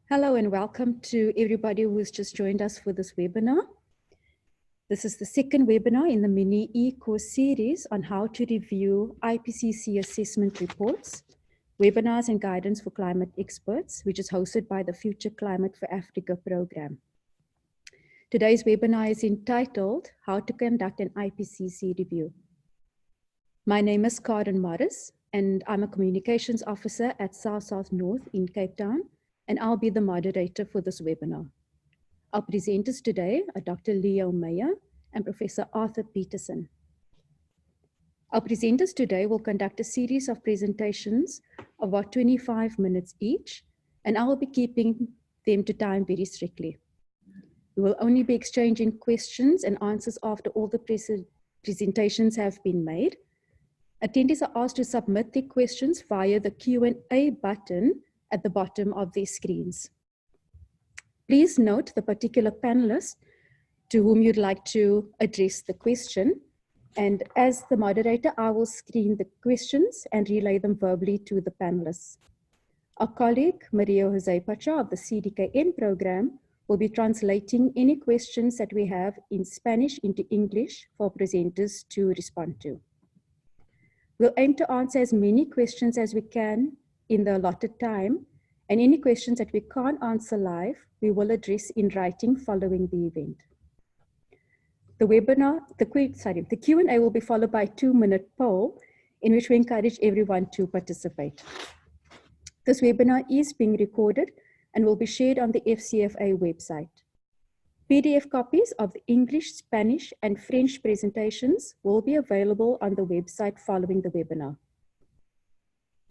Hello and welcome to everybody who has just joined us for this webinar. This is the second webinar in the mini e-course series on how to review IPCC assessment reports, webinars and guidance for climate experts, which is hosted by the Future Climate for Africa program. Today's webinar is entitled How to Conduct an IPCC Review. My name is Karen Morris and I'm a communications officer at South North in Cape Town, and I'll be the moderator for this webinar. Our presenters today are Dr. Leo Meyer and Professor Arthur Peterson. Our presenters today will conduct a series of presentations of about 25 minutes each, and I will be keeping them to time very strictly. We will only be exchanging questions and answers after all the presentations have been made. Attendees are asked to submit their questions via the Q&A button at the bottom of their screens. Please note the particular panelist to whom you'd like to address the question. And as the moderator, I will screen the questions and relay them verbally to the panelists. Our colleague, Maria Jose Pacha of the CDKN program, will be translating any questions that we have in Spanish into English for presenters to respond to. We'll aim to answer as many questions as we can in the allotted time, and any questions that we can't answer live, we will address in writing following the event. The Q&A will be followed by a 2-minute poll in which we encourage everyone to participate. This webinar is being recorded and will be shared on the FCFA website. PDF copies of the English, Spanish, and French presentations will be available on the website following the webinar.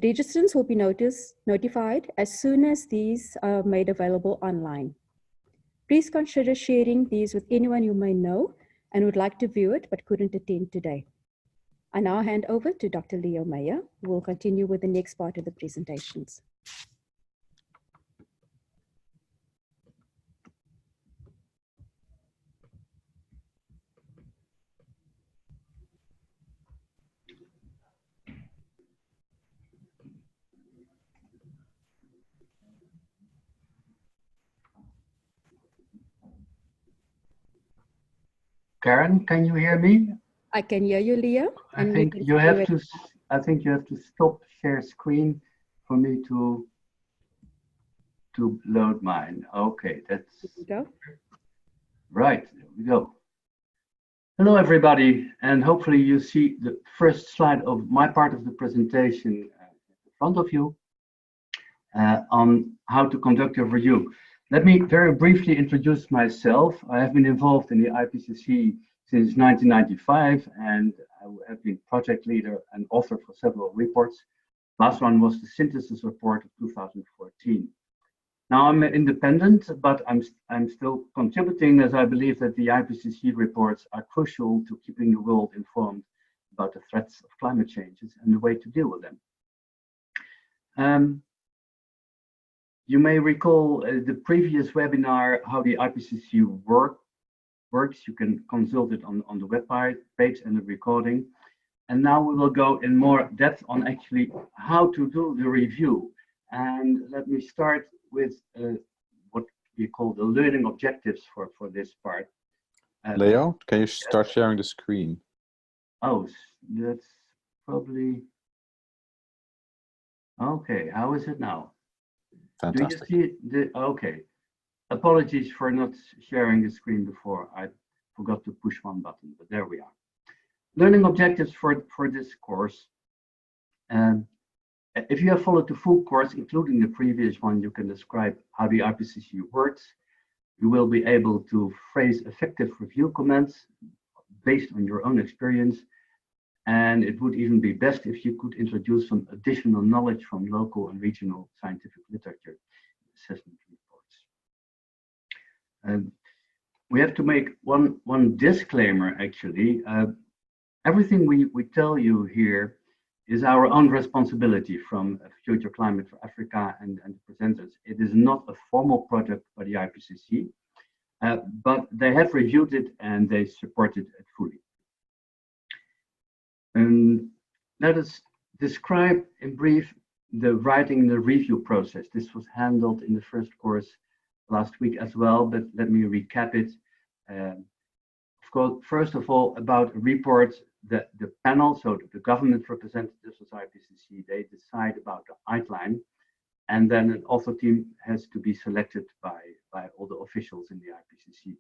Registrants will be notified as soon as these are made available online. Please consider sharing these with anyone you may know and would like to view it but couldn't attend today. I now hand over to Dr. Leo Meyer, who will continue with the next part of the presentations. Karen, can you hear me? I can hear you, Leo. I think you have to stop share screen for me to load mine. Okay, that's right. There we go. Hello, everybody, and hopefully you see the first slide of my part of the presentation in front of you on how to conduct a review. Let me very briefly introduce myself. I have been involved in the IPCC since 1995, and I have been project leader and author for several reports. Last one was the synthesis report of 2014. Now I'm independent, but I'm still contributing, as I believe that the IPCC reports are crucial to keeping the world informed about the threats of climate changes and the way to deal with them. You may recall the previous webinar, how the IPCC works. You can consult it on the web page and the recording. And now we will go in more depth on actually how to do the review. And let me start with what we call the learning objectives for this part. Leo, can you start sharing the screen? Oh, that's probably... Okay, how is it now? Fantastic. Do you see okay. Apologies for not sharing the screen before. I forgot to push one button, but there we are. Learning objectives for this course. If you have followed the full course, including the previous one, you can describe how the IPCC works. You will be able to phrase effective review comments based on your own experience. And it would even be best if you could introduce some additional knowledge from local and regional scientific literature assessment reports. We have to make one disclaimer, actually. Everything we tell you here is our own responsibility from Future Climate for Africa and the presenters. It is not a formal project by the IPCC, but they have reviewed it and they supported it fully. Let us describe in brief the writing the review process. This was handled in the first course last week as well, but let me recap it. Of course, first of all, about a report, the panel, so the government representatives of IPCC, they decide about the outline, and then an author team has to be selected by all the officials in the IPCC.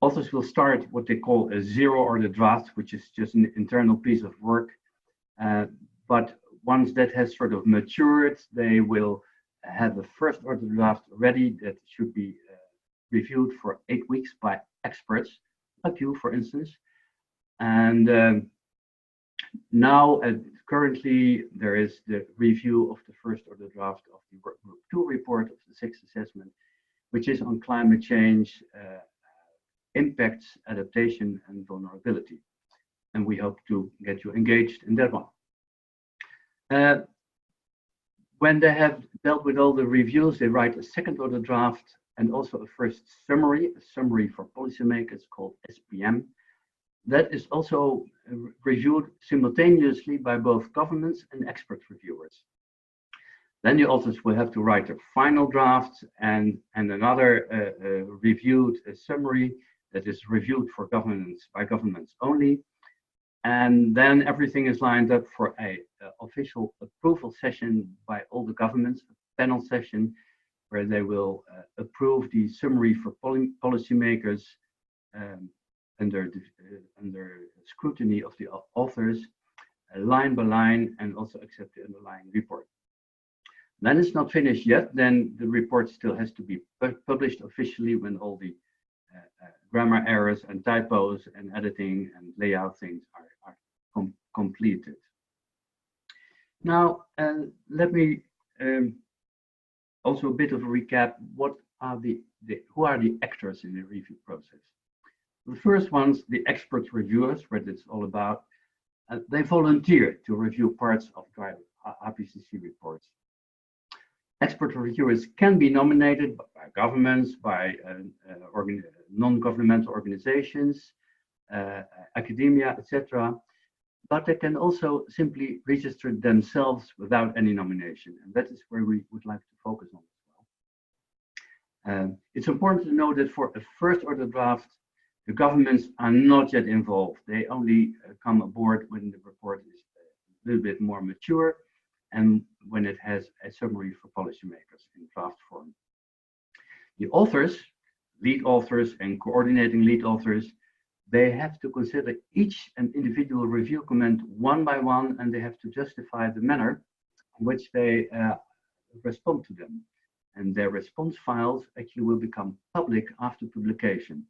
Authors will start what they call a zero order draft, which is just an internal piece of work. But once that has sort of matured, they will have a first order draft ready that should be reviewed for 8 weeks by experts, like you, for instance. And now, currently, there is the review of the first order draft of the Work Group 2 report of the 6th assessment, which is on climate change, impacts, adaptation, and vulnerability. And we hope to get you engaged in that one. When they have dealt with all the reviews, they write a second order draft and also a first summary, a summary for policymakers called SPM. That is also reviewed simultaneously by both governments and expert reviewers. Then the authors will have to write a final draft and another reviewed summary that is reviewed for governments by governments only. And then everything is lined up for a official approval session by all the governments, a panel session where they will approve the summary for policymakers under scrutiny of the authors, line by line, and also accept the underlying report. Then it's not finished yet. Then the report still has to be published officially when all the grammar errors and typos and editing and layout things are completed. Now, let me also a bit of a recap. What are who are the actors in the review process? The first ones, the expert reviewers, what it's all about. They volunteer to review parts of IPCC reports. Expert reviewers can be nominated by governments, by non-governmental organizations, academia, etc. But they can also simply register themselves without any nomination. And that is where we would like to focus on as well. It's important to know that for a first order draft, the governments are not yet involved. They only come aboard when the report is a little bit more mature and when it has a summary for policymakers in draft form. The authors, lead authors and coordinating lead authors, they have to consider each and individual review comment one by one, and they have to justify the manner in which they respond to them. And their response files actually will become public after publication.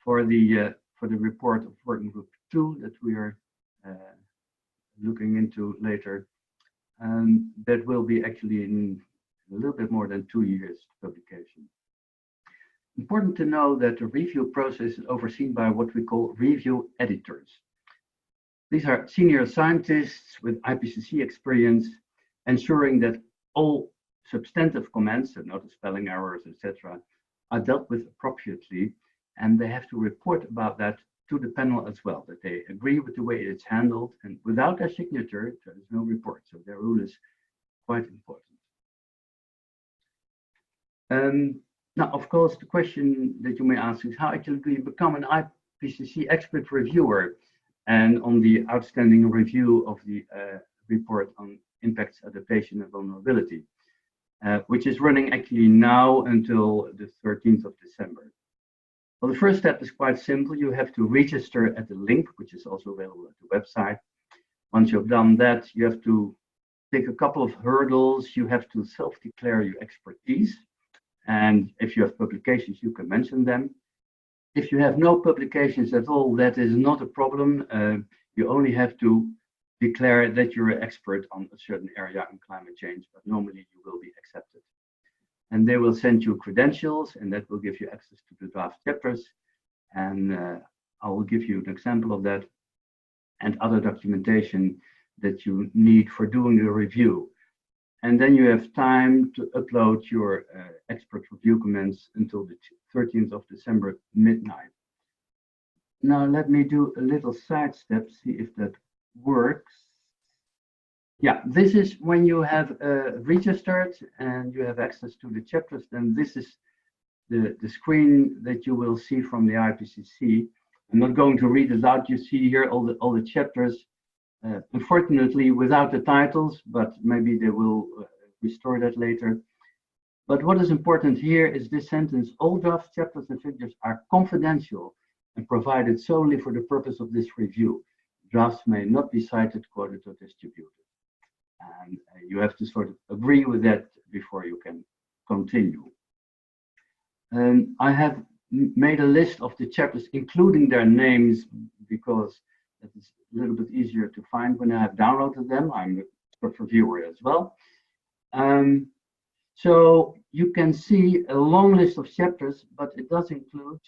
For the report of Working Group 2 that we are looking into later, that will be actually in a little bit more than 2 years publication. Important to know that the review process is overseen by what we call review editors. These are senior scientists with IPCC experience, ensuring that all substantive comments, so notice spelling errors, etc., are dealt with appropriately, and they have to report about that to the panel as well, that they agree with the way it's handled, and without their signature, there is no report. So their role is quite important. Now, of course, the question that you may ask is how actually do you become an IPCC expert reviewer? And on the outstanding review of the report on impacts, adaptation, and vulnerability, which is running actually now until the 13th of December. Well, the first step is quite simple. You have to register at the link, which is also available at the website. Once you've done that, you have to take a couple of hurdles. You have to self-declare your expertise. And if you have publications, you can mention them. If you have no publications at all, that is not a problem. You only have to declare that you're an expert on a certain area in climate change, but normally you will be accepted. And they will send you credentials, and that will give you access to the draft chapters. And I will give you an example of that and other documentation that you need for doing the review. And then you have time to upload your expert review comments until the 13th of December, midnight. Now let me do a little sidestep, see if that works. Yeah, this is when you have registered and you have access to the chapters, then this is the screen that you will see from the IPCC. I'm not going to read it out. You see here all the chapters, unfortunately without the titles, but maybe they will restore that later. But what is important here is this sentence: all draft chapters and figures are confidential and provided solely for the purpose of this review. Drafts may not be cited, quoted, or distributed. And you have to sort of agree with that before you can continue. I have made a list of the chapters, including their names, because it is a little bit easier to find when I have downloaded them. I'm the expert reviewer as well. So you can see a long list of chapters, but it does include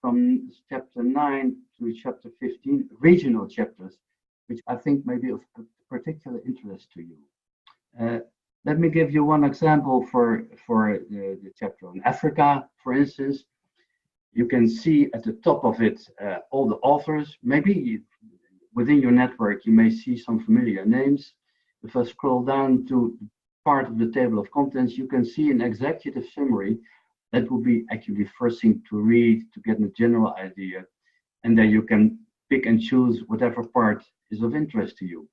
from chapter 9 to chapter 15 regional chapters, which I think may be of particular interest to you. Let me give you one example for the chapter on Africa, for instance. You can see at the top of it all the authors. Maybe within your network you may see some familiar names. If I scroll down to part of the table of contents, you can see an executive summary. That will be actually the first thing to read to get a general idea, and then you can pick and choose whatever part is of interest to you.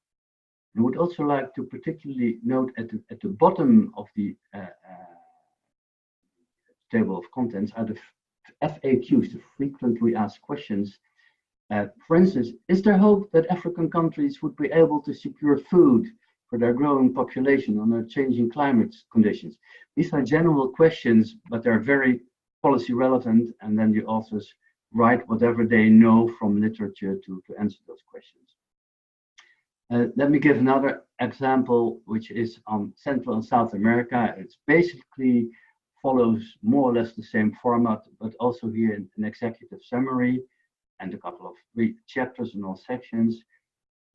I would also like to particularly note at the bottom of the table of contents are the FAQs, the frequently asked questions. For instance, is there hope that African countries would be able to secure food for their growing population under changing climate conditions? These are general questions, but they're very policy relevant, and then the authors write whatever they know from literature to answer those questions. Let me give another example, which is on Central and South America. It's basically follows more or less the same format, but also here an executive summary and a couple of chapters in all sections,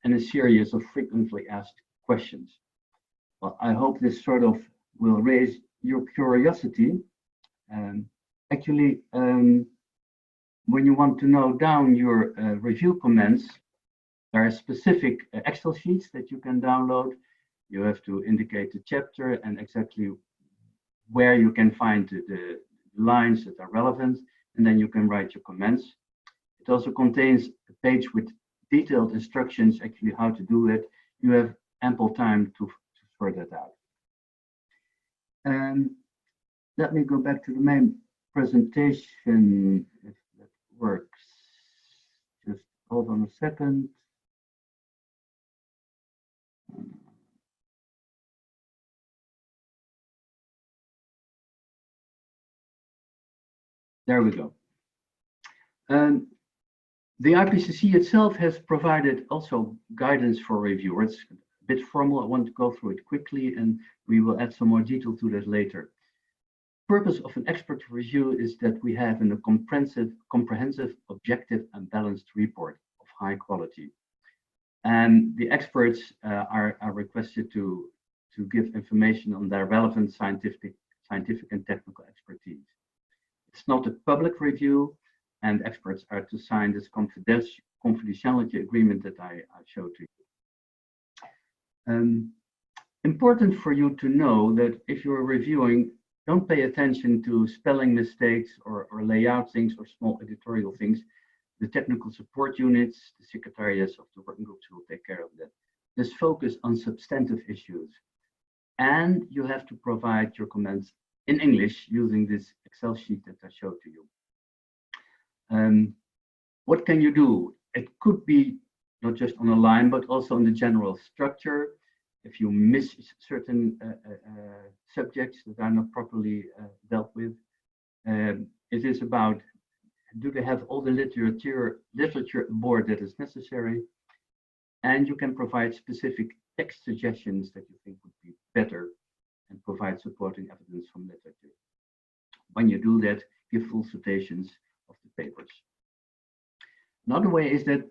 and a series of frequently asked questions. Well, I hope this sort of will raise your curiosity. Actually, when you want to note down your review comments, there are specific Excel sheets that you can download. You have to indicate the chapter and exactly where you can find the lines that are relevant, and then you can write your comments. It also contains a page with detailed instructions, actually how to do it. You have ample time to sort that out. And let me go back to the main presentation, if that works. Just hold on a second. There we go. The IPCC itself has provided also guidance for reviewers. It's a bit formal. I want to go through it quickly, and we will add some more detail to that later. The purpose of an expert review is that we have a comprehensive, objective, and balanced report of high quality. And the experts are requested to give information on their relevant scientific and technical expertise. It's not a public review, and experts are to sign this confidentiality agreement that I showed to you. Important for you to know that if you're reviewing, don't pay attention to spelling mistakes or layout things or small editorial things. The technical support units, the secretariats of the working groups will take care of that. Just focus on substantive issues. And you have to provide your comments in English using this Excel sheet that I showed to you. What can you do? It could be not just on a line, but also on the general structure. If you miss certain subjects that are not properly dealt with, it is about, do they have all the literature aboard that is necessary? And you can provide specific text suggestions that you think would be better and provide supporting evidence from literature. When you do that, give full citations of the papers. Another way is that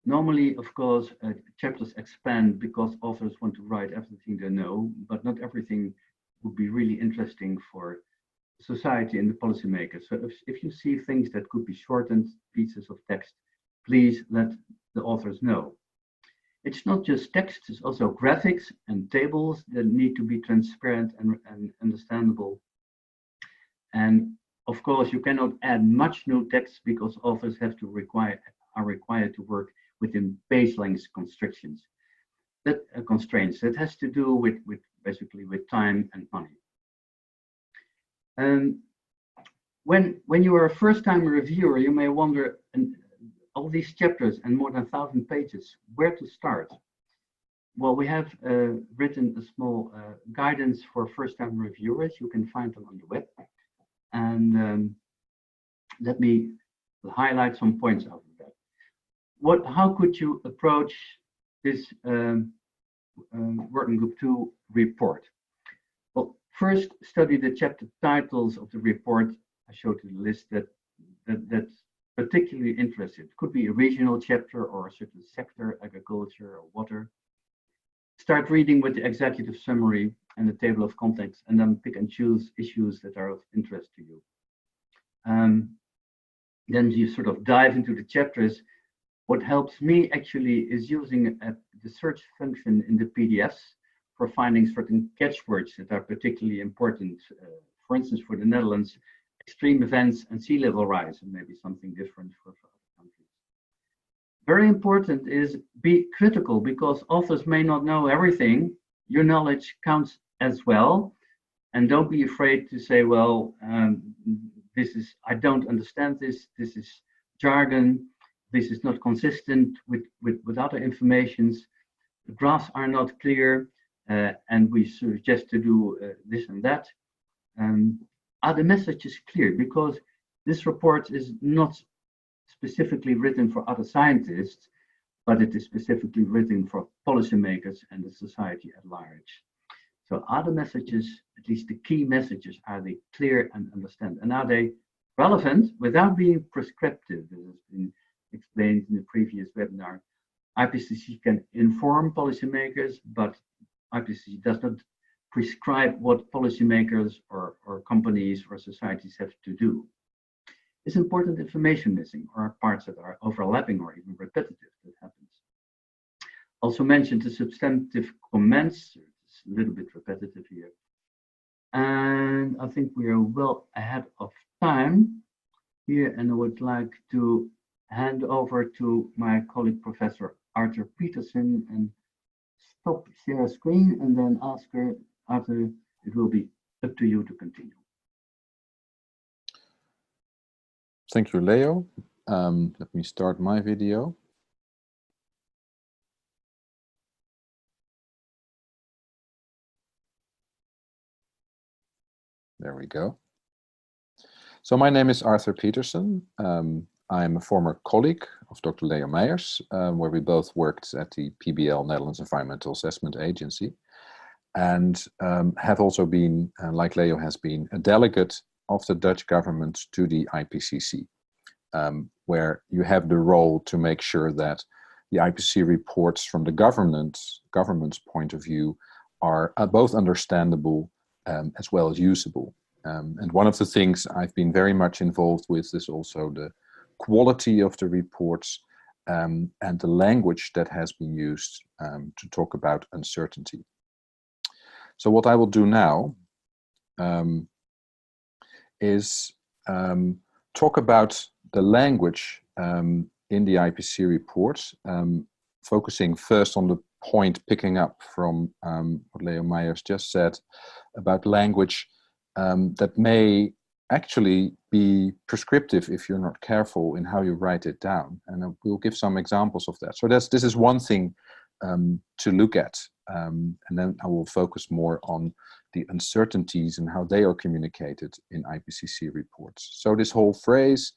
normally, of course, chapters expand because authors want to write everything they know, but not everything would be really interesting for society and the policymakers. So if you see things that could be shortened pieces of text, please let the authors know. It's not just text, it's also graphics and tables that need to be transparent and understandable. And of course, you cannot add much new text because authors are required to work within page length constrictions. That constraints that has to do with basically with time and money. When you are a first-time reviewer, you may wonder, all these chapters and more than 1,000 pages, where to start? Well, we have written a small guidance for first-time reviewers. You can find them on the web. And let me highlight some points out of that. How could you approach this Working Group 2 report? Well, first, study the chapter titles of the report. I showed you the list that's particularly interested. It could be a regional chapter or a certain sector, agriculture or water. Start reading with the executive summary and the table of contents, and then pick and choose issues that are of interest to you. Then you sort of dive into the chapters. What helps me actually is using the search function in the PDFs for finding certain catchwords that are particularly important. For instance, for the Netherlands, extreme events and sea level rise, and maybe something different for other countries. Very important is be critical, because authors may not know everything. Your knowledge counts as well. And don't be afraid to say, well, I don't understand this. This is jargon. This is not consistent with other informations. The graphs are not clear, and we suggest to do this and that. Are the messages clear? Because this report is not specifically written for other scientists, but it is specifically written for policymakers and the society at large. So are the messages, at least the key messages, are they clear and understand? And are they relevant without being prescriptive? This has been explained in the previous webinar. IPCC can inform policymakers, but IPCC does not prescribe what policymakers or companies or societies have to do. Is important information missing, or parts that are overlapping or even repetitive? That happens. Also mentioned the substantive comments. It's a little bit repetitive here. And I think we are well ahead of time here, and I would like to hand over to my colleague, Professor Arthur Peterson, and stop share screen, and then ask her, Arthur, it will be up to you to continue. Thank you, Leo. Let me start my video. There we go. So my name is Arthur Peterson. I'm a former colleague of Dr. Leo Meijers, where we both worked at the PBL, Netherlands Environmental Assessment Agency, and have also been, like Leo has been, a delegate of the Dutch government to the IPCC, where you have the role to make sure that the IPCC reports from the government's point of view are both understandable as well as usable. And one of the things I've been very much involved with is also the quality of the reports and the language that has been used to talk about uncertainty. So what I will do now is talk about the language in the IPCC reports, focusing first on the point picking up from what Leo Meijers just said about language that may actually be prescriptive if you're not careful in how you write it down. And we'll give some examples of that. So this is one thing to look at. And then I will focus more on the uncertainties and how they are communicated in IPCC reports. So this whole phrase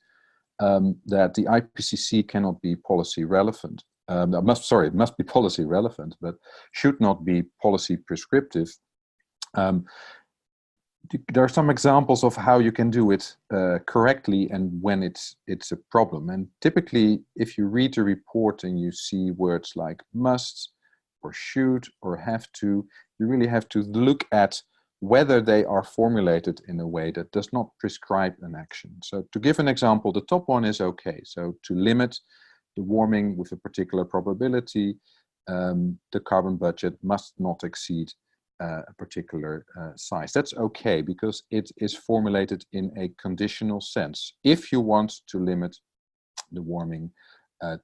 that the IPCC cannot be policy relevant, it must be policy relevant, but should not be policy prescriptive. There are some examples of how you can do it correctly and when it's a problem. And typically, if you read the report and you see words like must or should or have to, you really have to look at whether they are formulated in a way that does not prescribe an action. So to give an example, the top one is okay. So to limit the warming with a particular probability, the carbon budget must not exceed a particular size. That's okay, because it is formulated in a conditional sense. If you want to limit the warming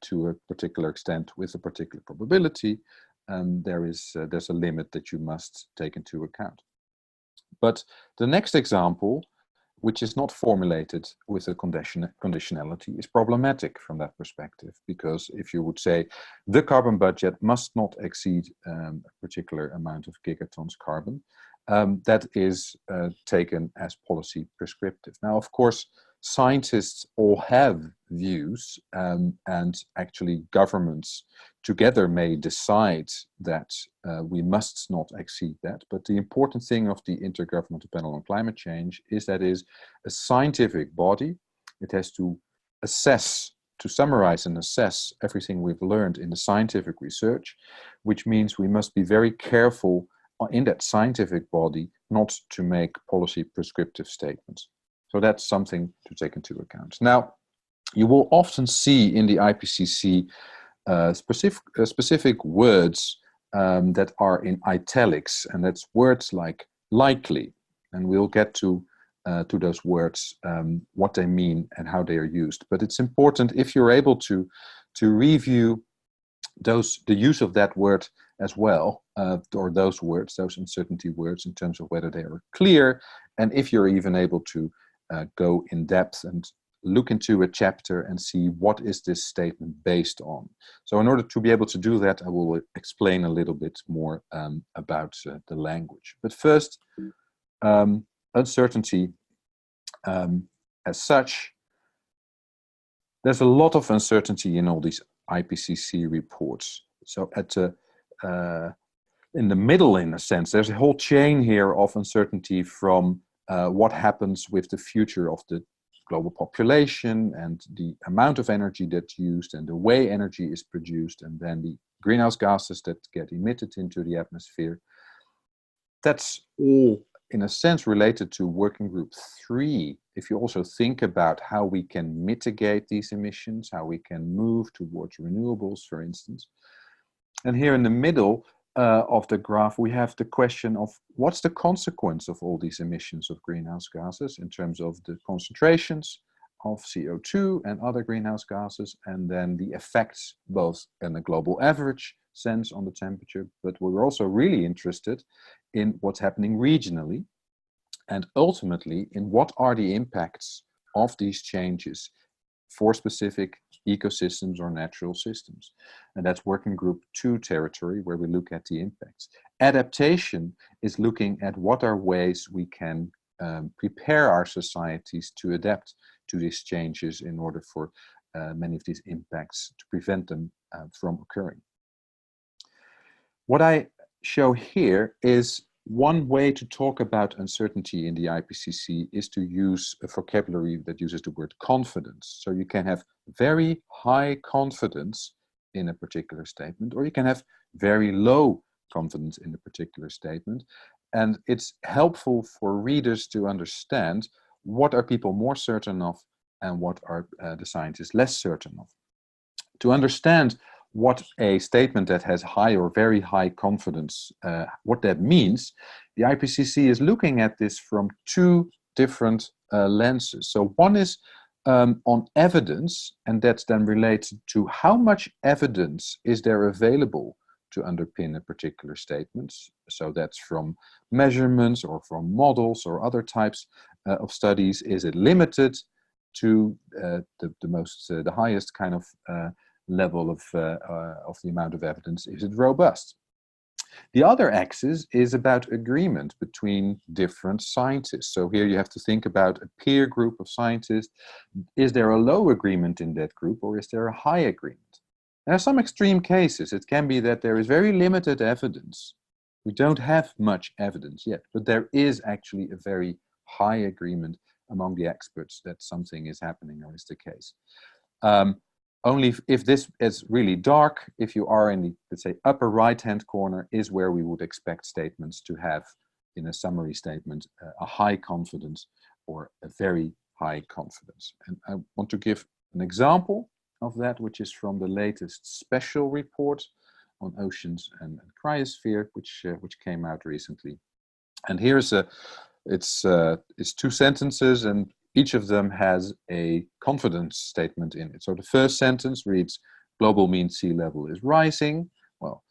to a particular extent with a particular probability, there's a limit that you must take into account. But the next example, which is not formulated with a conditionality, is problematic from that perspective, because if you would say the carbon budget must not exceed a particular amount of gigatons carbon, that is taken as policy prescriptive. Now, of course, scientists all have views, and actually governments together may decide that we must not exceed that. But the important thing of the Intergovernmental Panel on Climate Change is that it is a scientific body. It has to assess, to summarize and assess everything we've learned in the scientific research, which means we must be very careful in that scientific body not to make policy prescriptive statements. So that's something to take into account. Now, you will often see in the IPCC specific words that are in italics, and that's words like likely. And we'll get to those words, what they mean and how they are used. But it's important, if you're able to review the use of that word as well, or those words, those uncertainty words, in terms of whether they are clear, and if you're even able to go in depth and look into a chapter and see what is this statement based on. So in order to be able to do that, I will explain a little bit more about the language. But first, uncertainty as such. There's a lot of uncertainty in all these IPCC reports. So in the middle, in a sense, there's a whole chain here of uncertainty from what happens with the future of the global population and the amount of energy that's used and the way energy is produced, and then the greenhouse gases that get emitted into the atmosphere. That's all, in a sense, related to Working Group 3. If you also think about how we can mitigate these emissions, how we can move towards renewables, for instance. And here in the middle of the graph, we have the question of what's the consequence of all these emissions of greenhouse gases in terms of the concentrations of CO2 and other greenhouse gases, and then the effects both in the global average sense on the temperature, but we're also really interested in what's happening regionally, and ultimately in what are the impacts of these changes for specific ecosystems or natural systems. And that's Working Group 2 territory, where we look at the impacts. Adaptation is looking at what are ways we can prepare our societies to adapt to these changes in order for many of these impacts to prevent them from occurring. What I show here is one way to talk about uncertainty in the IPCC is to use a vocabulary that uses the word confidence. So you can have very high confidence in a particular statement, or you can have very low confidence in a particular statement. And it's helpful for readers to understand what are people more certain of and what are the scientists less certain of. To understand what a statement that has high or very high confidence, what that means, the IPCC is looking at this from two different lenses. So one is on evidence, and that's then related to how much evidence is there available to underpin a particular statement. So that's from measurements or from models or other types of studies. Is it limited to the highest kind of level of the amount of evidence? Is it robust? The other axis is about agreement between different scientists. So here you have to think about a peer group of scientists. Is there a low agreement in that group, or is there a high agreement? There are some extreme cases. It can be that there is very limited evidence. We don't have much evidence yet, but there is actually a very high agreement among the experts that something is happening or is the case. Only if this is really dark, if you are in the, let's say, upper right-hand corner, is where we would expect statements to have, in a summary statement, a high confidence or a very high confidence. And I want to give an example of that, which is from the latest special report on oceans and Cryosphere, which came out recently. And here's it's 2 sentences, and each of them has a confidence statement in it. So the first sentence reads, global mean sea level is rising. Well,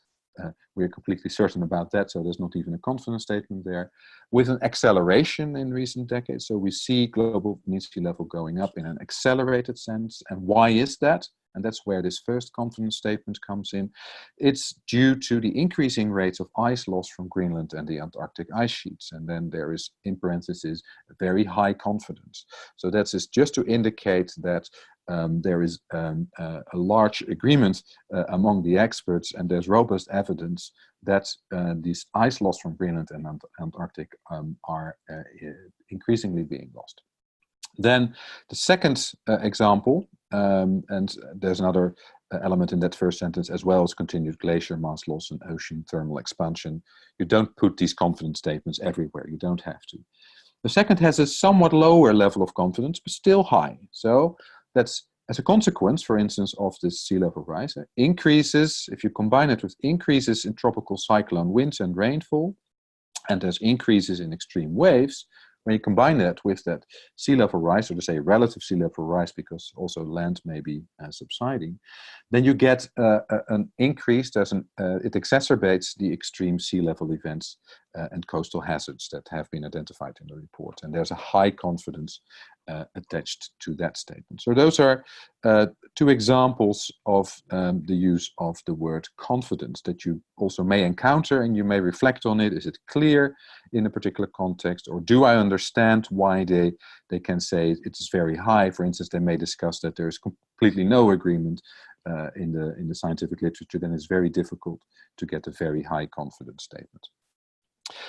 we're completely certain about that, so there's not even a confidence statement there. With an acceleration in recent decades, so we see global mean sea level going up in an accelerated sense. And why is that? And that's where this first confidence statement comes in. It's due to the increasing rates of ice loss from Greenland and the Antarctic ice sheets. And then there is, in parentheses, very high confidence. So that's just to indicate that there is a large agreement among the experts, and there's robust evidence that these ice loss from Greenland and Antarctic are increasingly being lost. Then the second example, and there's another element in that first sentence, as well as continued glacier mass loss and ocean thermal expansion. You don't put these confidence statements everywhere. You don't have to. The second has a somewhat lower level of confidence, but still high. So that's as a consequence, for instance, of this sea level rise, increases, if you combine it with increases in tropical cyclone winds and rainfall, and there's increases in extreme waves, when you combine that with that sea level rise, or to say relative sea level rise, because also land may be subsiding, then you get an increase. It exacerbates the extreme sea level events and coastal hazards that have been identified in the report. And there's a high confidence attached to that statement. So those are 2 examples of the use of the word confidence that you also may encounter, and you may reflect on it. Is it clear in a particular context, or do I understand why they can say it is very high? For instance, they may discuss that there is completely no agreement in the scientific literature. Then it's very difficult to get a very high confidence statement.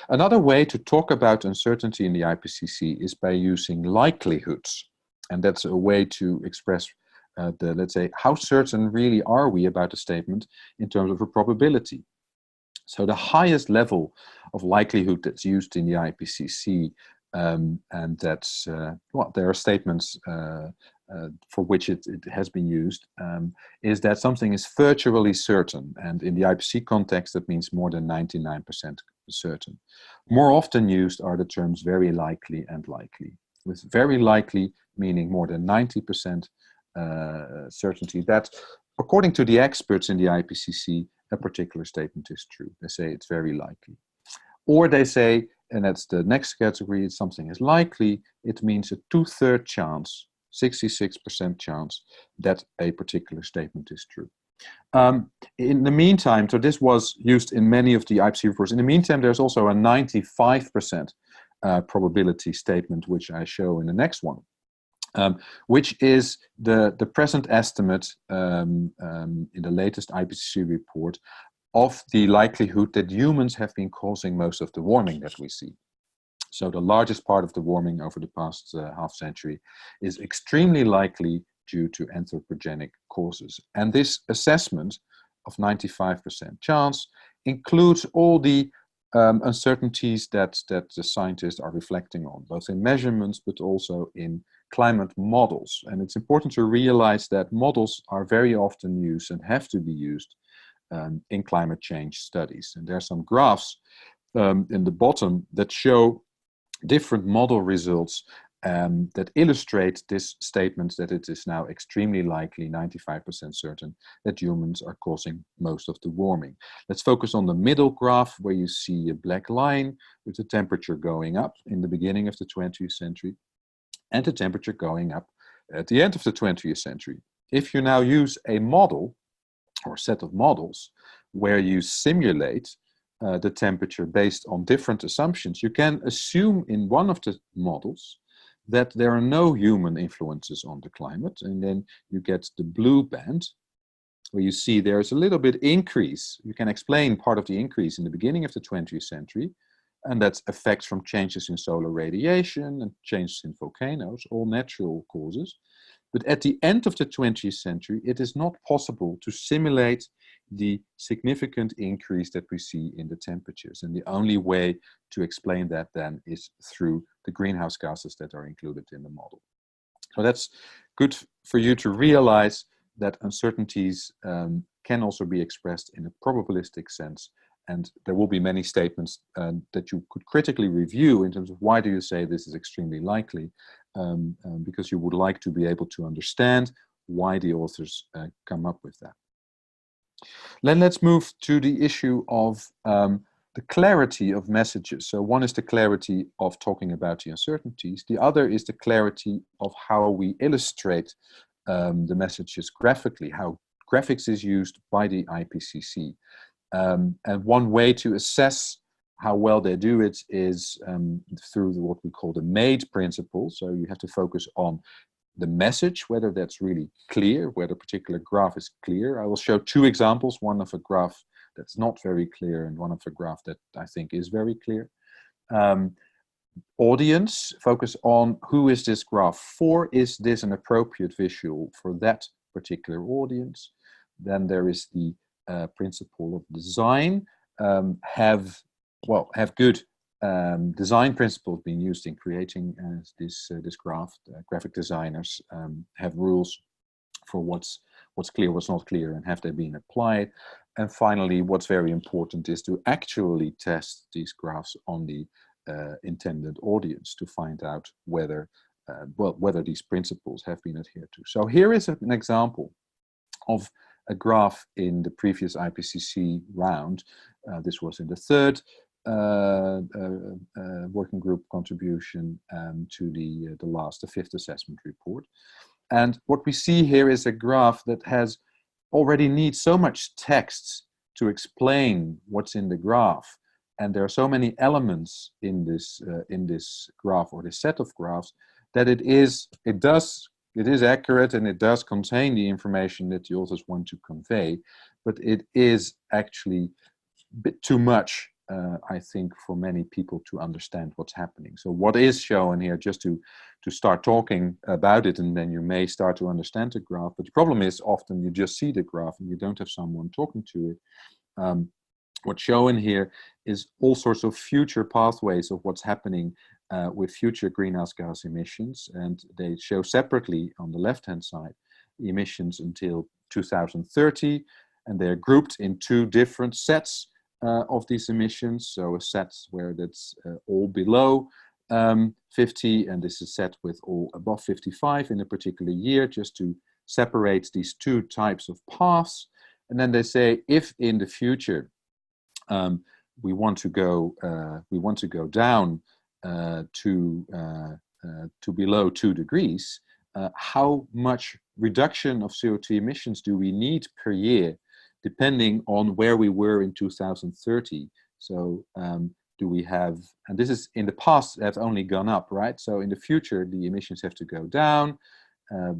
Another way to talk about uncertainty in the IPCC is by using likelihoods. And that's a way to express let's say, how certain really are we about a statement in terms of a probability. So the highest level of likelihood that's used in the IPCC, and that's, well, there are statements for which it has been used, is that something is virtually certain. And in the IPCC context, that means more than 99% certain. More often used are the terms very likely and likely, with very likely meaning more than 90% certainty that, according to the experts in the IPCC, a particular statement is true. They say it's very likely. Or they say, and that's the next category, something is likely, it means a 2/3 chance, 66% chance that a particular statement is true. In the meantime, so this was used in many of the IPCC reports. In the meantime, there's also a 95% probability statement, which I show in the next one, which is the present estimate in the latest IPCC report of the likelihood that humans have been causing most of the warming that we see. So the largest part of the warming over the past half century is extremely likely due to anthropogenic causes. And this assessment of 95% chance includes all the uncertainties that the scientists are reflecting on, both in measurements but also in climate models. And it's important to realize that models are very often used and have to be used in climate change studies. And there are some graphs in the bottom that show different model results that illustrate this statement that it is now extremely likely, 95% certain, that humans are causing most of the warming. Let's focus on the middle graph, where you see a black line with the temperature going up in the beginning of the 20th century and the temperature going up at the end of the 20th century. If you now use a model or set of models where you simulate the temperature based on different assumptions, you can assume in one of the models that there are no human influences on the climate, and then you get the blue band where you see there's a little bit increase. You can explain part of the increase in the beginning of the 20th century, and that's effects from changes in solar radiation and changes in volcanoes, all natural causes. But at the end of the 20th century, it is not possible to simulate the significant increase that we see in the temperatures. And the only way to explain that then is through the greenhouse gases that are included in the model. So that's good for you to realize that uncertainties can also be expressed in a probabilistic sense. And there will be many statements that you could critically review in terms of why do you say this is extremely likely, because you would like to be able to understand why the authors come up with that. Then let's move to the issue of the clarity of messages. So one is the clarity of talking about the uncertainties. The other is the clarity of how we illustrate the messages graphically, how graphics is used by the IPCC. And one way to assess how well they do it is through what we call the MADE principle. So you have to focus on the message, whether that's really clear, whether a particular graph is clear. I will show two examples, one of a graph that's not very clear and one of a graph that I think is very clear. Audience, focus on who is this graph for? Is this an appropriate visual for that particular audience? Then there is the principle of design. Have good design principles being used in creating this graph. Graphic designers have rules for what's clear, what's not clear, and have they been applied. And finally, what's very important is to actually test these graphs on the intended audience to find out whether these principles have been adhered to. So here is an example of a graph in the previous IPCC round. This was in the third working group contribution to the fifth assessment report. And what we see here is a graph that already needs so much text to explain what's in the graph. And there are so many elements in this graph or this set of graphs that it is accurate and it does contain the information that the authors want to convey, but it is actually a bit too much, I think, for many people to understand what's happening. So what is shown here, just to start talking about it, and then you may start to understand the graph, but the problem is often you just see the graph and you don't have someone talking to it. What's shown here is all sorts of future pathways of what's happening with future greenhouse gas emissions, and they show separately on the left-hand side emissions until 2030, and they're grouped in two different sets of these emissions. So a set where that's all below 50, and this is set with all above 55 in a particular year, just to separate these two types of paths. And then they say, if in the future we want to go down to below 2 degrees, how much reduction of CO2 emissions do we need per year, depending on where we were in 2030? So do we have, and this is in the past have only gone up, right? So in the future, the emissions have to go down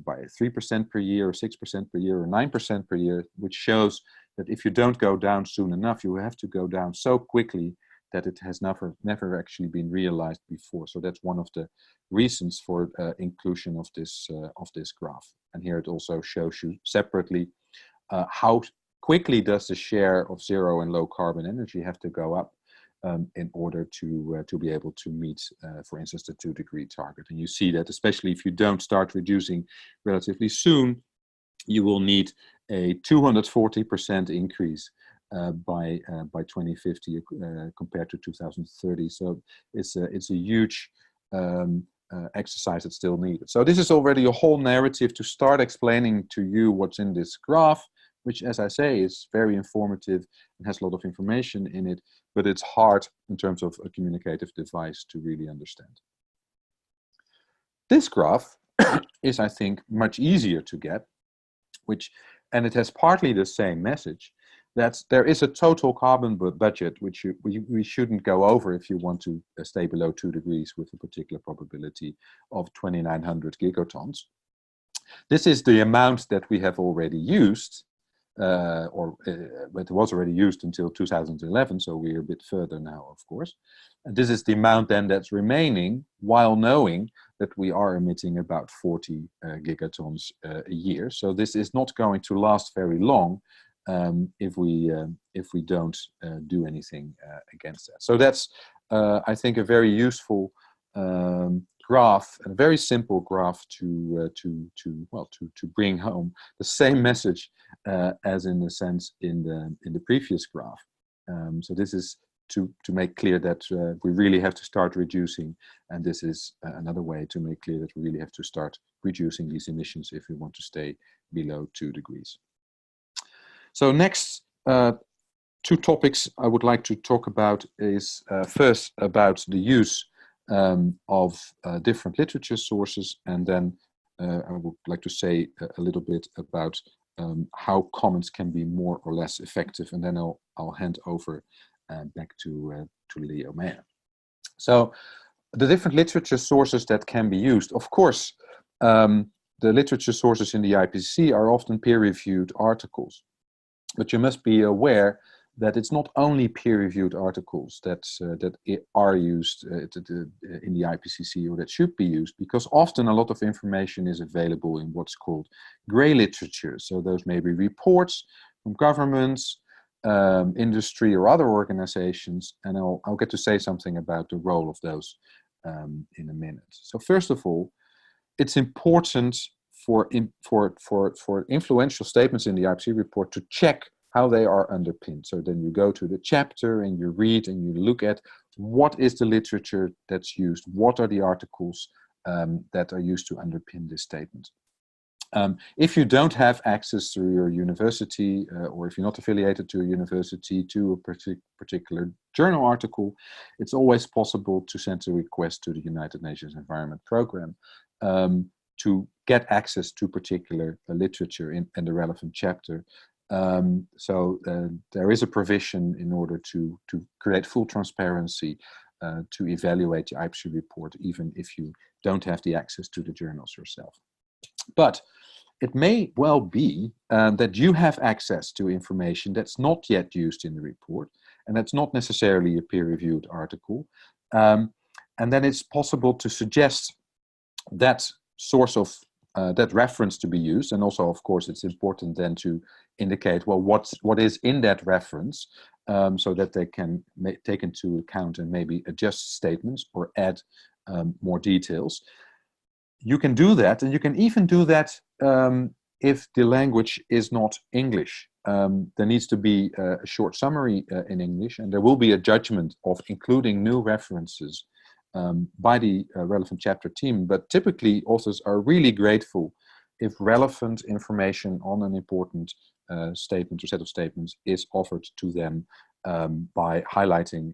by 3% per year, or 6% per year, or 9% per year, which shows that if you don't go down soon enough, you have to go down so quickly that it has never actually been realized before. So that's one of the reasons for inclusion of this graph. And here it also shows you separately how quickly does the share of zero and low carbon energy have to go up in order to be able to meet, for instance, the 2-degree target. And you see that especially if you don't start reducing relatively soon, you will need a 240% increase by 2050 compared to 2030. So it's a huge exercise that's still needed. So this is already a whole narrative to start explaining to you what's in this graph, which, as I say, is very informative and has a lot of information in it, but it's hard in terms of a communicative device to really understand. This graph is, I think, much easier to get, and it has partly the same message, that there is a total carbon budget which we shouldn't go over if you want to stay below 2 degrees with a particular probability of 2,900 gigatons. This is the amount that we have already used, but it was already used until 2011, so we're a bit further now, of course. And this is the amount then that's remaining, while knowing that we are emitting about 40 gigatons a year. So this is not going to last very long if we don't do anything against that. So that's, I think, a very useful graph, a very simple graph to bring home the same message as in the sense in the previous graph. So this is to make clear that we really have to start reducing, and this is another way to make clear that we really have to start reducing these emissions if we want to stay below 2 degrees. So next, two topics I would like to talk about is first about the use of different literature sources, and then I would like to say a little bit about how comments can be more or less effective, and then I'll hand over back to Leo Meyer. So the different literature sources that can be used, of course, the literature sources in the IPCC are often peer-reviewed articles, but you must be aware that it's not only peer-reviewed articles that are used in the IPCC or that should be used, because often a lot of information is available in what's called grey literature. So those may be reports from governments, industry or other organizations, and I'll get to say something about the role of those in a minute. So first of all, it's important for influential statements in the IPCC report to check how they are underpinned. So then you go to the chapter and you read and you look at what is the literature that's used, what are the articles that are used to underpin this statement. If you don't have access through your university or if you're not affiliated to a university to a particular journal article, it's always possible to send a request to the United Nations Environment Programme to get access to particular literature in the relevant chapter. So there is a provision in order to create full transparency to evaluate the IPCC report, even if you don't have the access to the journals yourself. But it may well be that you have access to information that's not yet used in the report, and that's not necessarily a peer-reviewed article. And then it's possible to suggest that source of that reference to be used, and also, of course, it's important then to indicate, well, what is in that reference, so that they can take into account and maybe adjust statements or add more details. You can do that, and you can even do that if the language is not English. There needs to be a short summary in English, and there will be a judgment of including new references by the relevant chapter team. But typically, authors are really grateful if relevant information on an important statement or set of statements is offered to them by highlighting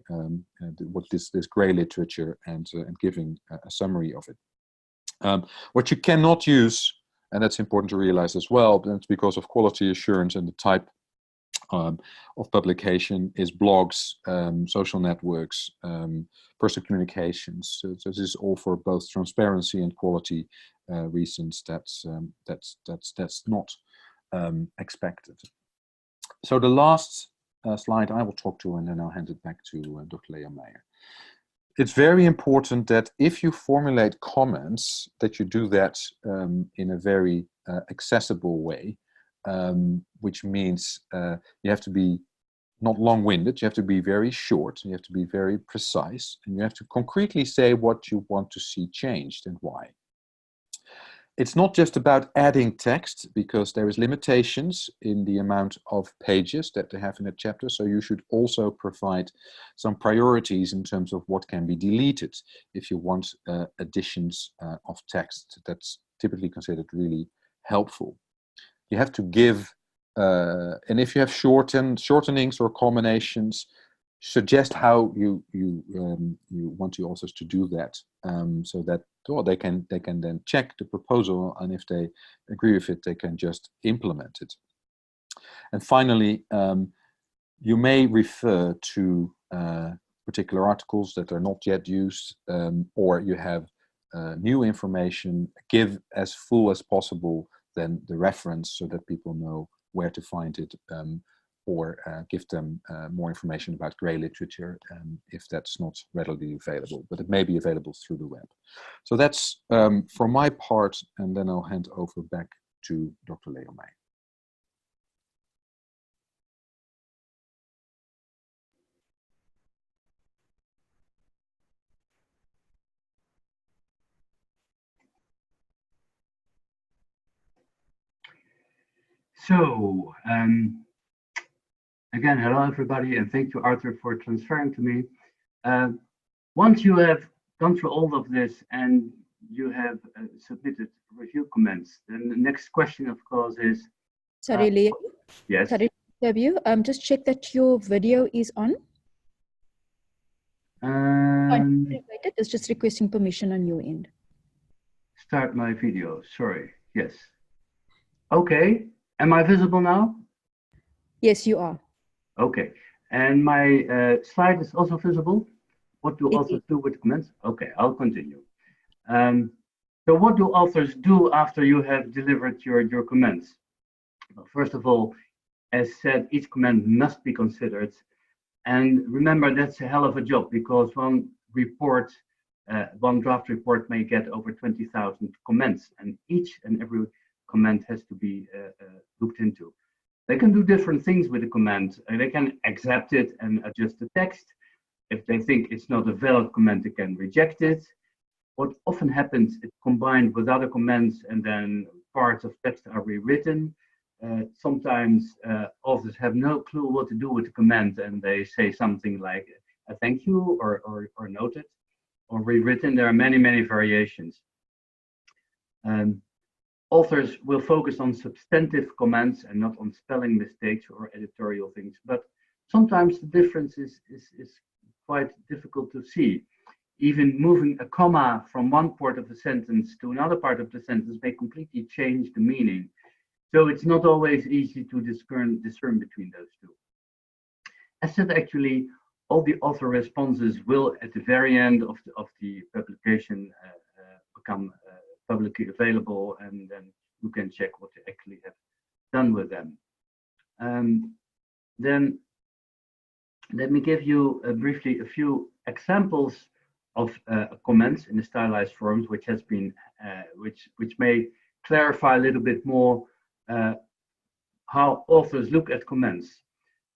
what this grey literature and giving a summary of it. What you cannot use, and that's important to realize as well, but it's because of quality assurance and the type of publication, is blogs, social networks, personal communications. So this is all for both transparency and quality reasons. That's not expected. So the last slide I will talk to, and then I'll hand it back to Dr. Leo Meyer. It's very important that if you formulate comments, that you do that in a very accessible way, which means you have to be not long-winded, you have to be very short, you have to be very precise, and you have to concretely say what you want to see changed and why. It's not just about adding text, because there is limitations in the amount of pages that they have in a chapter, so you should also provide some priorities in terms of what can be deleted if you want additions of text. That's typically considered really helpful. You have to give, and if you have shortenings or combinations, suggest how you want your authors to do that, so that they can then check the proposal, and if they agree with it, they can just implement it. And finally, you may refer to particular articles that are not yet used, or you have new information. Give as full as possible then the reference, so that people know where to find it, or give them more information about grey literature if that's not readily available, but it may be available through the web. So that's for my part, and then I'll hand over back to Dr. Leo Meyer. So, again, hello everybody, and thank you, Arthur, for transferring to me. Once you have gone through all of this and you have submitted review comments, then the next question, of course, is... Sorry, Leo. Yes. Sorry, W. Just check that your video is on. It's just requesting permission on your end. Start my video, sorry, yes. Okay, am I visible now? Yes, you are. Okay, and my slide is also visible? What do It authors is. do with comments? Okay, I'll continue. So what do authors do after you have delivered your comments? Well, first of all, as said, each comment must be considered. And remember, that's a hell of a job, because one report, one draft report may get over 20,000 comments, and each and every comment has to be looked into. They can do different things with the comment. They can accept it and adjust the text. If they think it's not a valid comment, they can reject it. What often happens, it's combined with other comments, and then parts of text are rewritten. Sometimes authors have no clue what to do with the comment, and they say something like a thank you or noted or rewritten. There are many, many variations. Authors will focus on substantive comments and not on spelling mistakes or editorial things, but sometimes the difference is quite difficult to see. Even moving a comma from one part of the sentence to another part of the sentence may completely change the meaning. So it's not always easy to discern between those two. As said, actually, all the author responses will, at the very end of the publication, become publicly available, and then you can check what they actually have done with them. Then let me give you briefly a few examples of comments in the stylized forms, which has been, which may clarify a little bit more how authors look at comments.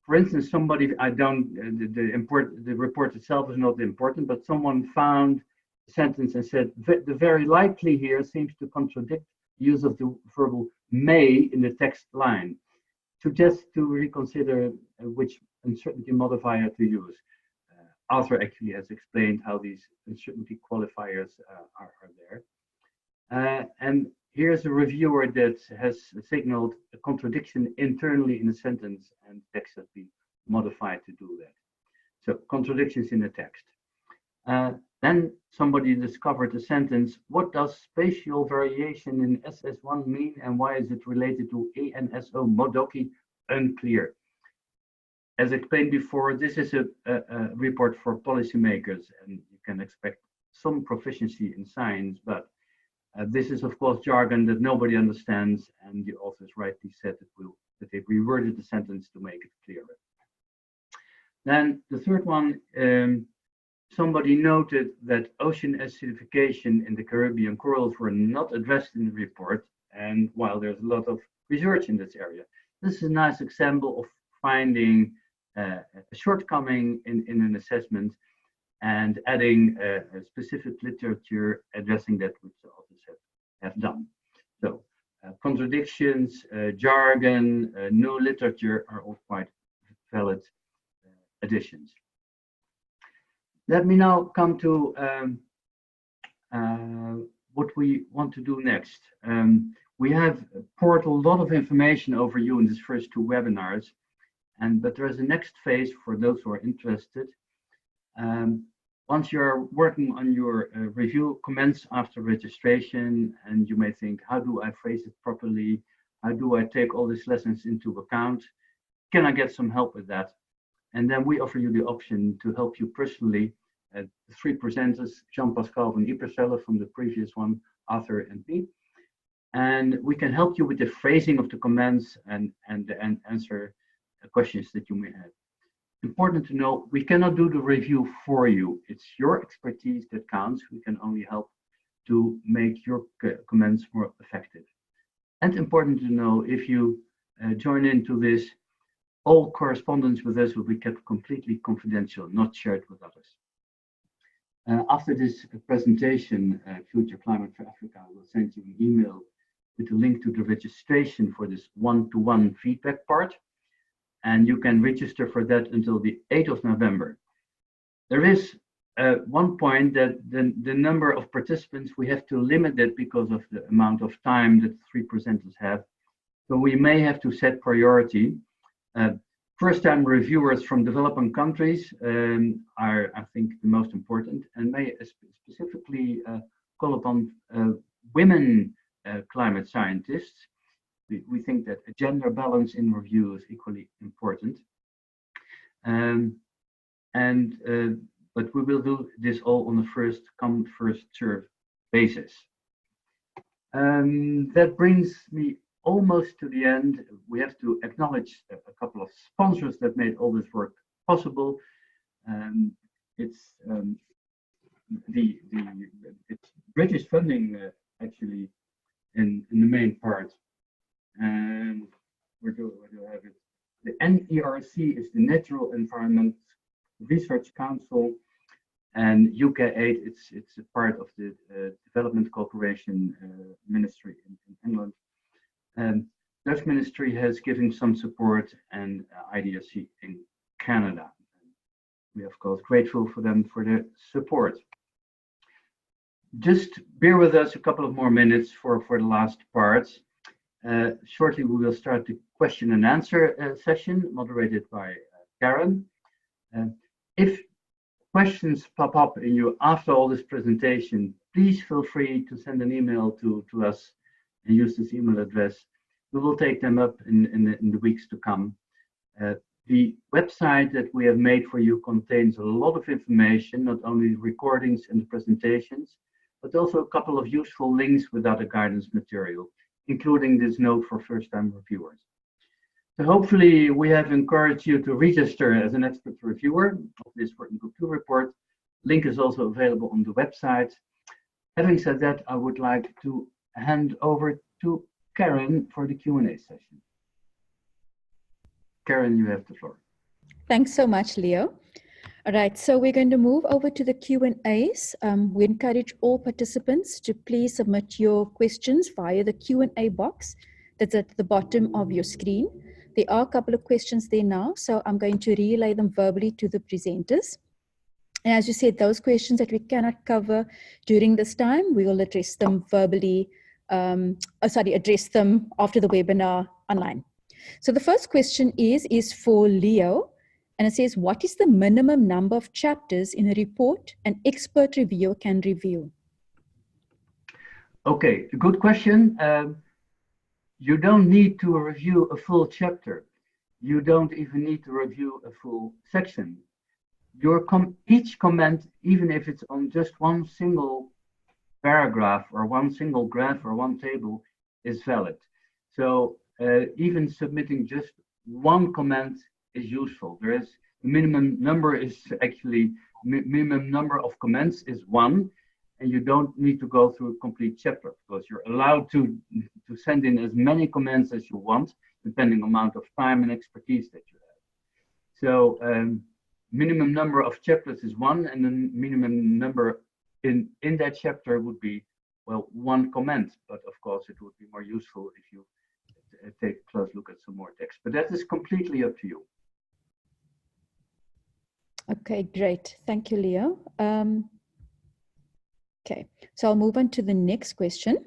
For instance, somebody, the report itself is not important, but someone found a sentence and said, the very likely here seems to contradict the use of the verbal may in the text line. Suggests to reconsider which uncertainty modifier to use. Arthur actually has explained how these uncertainty qualifiers are there. And here's a reviewer that has signaled a contradiction internally in a sentence, and text has been modified to do that. So contradictions in the text. Then somebody discovered a sentence, what does spatial variation in SS1 mean, and why is it related to ANSO Modoki? Unclear. As explained before, this is a report for policymakers, and you can expect some proficiency in science, but this is, of course, jargon that nobody understands, and the authors rightly said that they reworded the sentence to make it clearer. Then the third one, somebody noted that ocean acidification in the Caribbean corals were not addressed in the report, and while there's a lot of research in this area, this is a nice example of finding a shortcoming in an assessment and adding a specific literature addressing that which the authors have done. So contradictions, jargon, new literature are all quite valid additions. Let me now come to what we want to do next. We have poured a lot of information over you in these first two webinars, but there is a next phase for those who are interested. Once you're working on your review comments after registration, and you may think, how do I phrase it properly? How do I take all these lessons into account? Can I get some help with that? And then we offer you the option to help you personally. The three presenters, Jean-Pascal van Iepercelle from the previous one, Arthur and me. And we can help you with the phrasing of the comments and answer questions that you may have. Important to know, we cannot do the review for you. It's your expertise that counts. We can only help to make your comments more effective. And important to know, if you join into this, all correspondence with us will be kept completely confidential, not shared with others. After this presentation, Future Climate for Africa will send you an email with a link to the registration for this one-to-one feedback part. And you can register for that until the 8th of November. There is one point that the number of participants, we have to limit that because of the amount of time that 3 presenters have. So we may have to set priority. First-time reviewers from developing countries are, I think, the most important, and may specifically call upon women climate scientists. We think that a gender balance in review is equally important. But we will do this all on a first come, first serve basis. That brings me almost to the end. We have to acknowledge a couple of sponsors that made all this work possible. It's British funding actually in the main part. And where do I have it? The NERC is the Natural Environment Research Council, and UK8, it's a part of the Development Cooperation Ministry in England. Dutch Ministry has given some support, and IDRC in Canada. We are of course grateful for them for their support. Just bear with us a couple of more minutes for the last parts. Shortly we will start the question and answer session moderated by Karen. If questions pop up in you after all this presentation, please feel free to send an email to us and use this email address. We will take them up in the weeks to come. The website that we have made for you contains a lot of information, not only recordings and the presentations, but also a couple of useful links with other guidance material, including this note for first-time reviewers. So hopefully we have encouraged you to register as an expert reviewer of this Working Group 2 report. Link is also available on the website. Having said that, I would like to hand over to Karen for the Q&A session. Karen, you have the floor. Thanks so much, Leo. All right, so we're going to move over to the Q&As. We encourage all participants to please submit your questions via the Q&A box that's at the bottom of your screen. There are a couple of questions there now, so I'm going to relay them verbally to the presenters. And as you said, those questions that we cannot cover during this time, we will address them verbally, address them after the webinar online. So the first question is for Leo, and it says, what is the minimum number of chapters in a report an expert reviewer can review? Okay, good question. You don't need to review a full chapter. You don't even need to review a full section. Each comment, even if it's on just one single paragraph or one single graph or one table, is valid. So even submitting just one comment is useful. There is minimum number of comments is 1, and you don't need to go through a complete chapter because you're allowed to send in as many comments as you want, depending on the amount of time and expertise that you have. So minimum number of chapters is 1, and the minimum number in that chapter would be, well, 1 comment. But of course, it would be more useful if you take a close look at some more text. But that is completely up to you. Okay, great. Thank you, Leo. Okay, so I'll move on to the next question.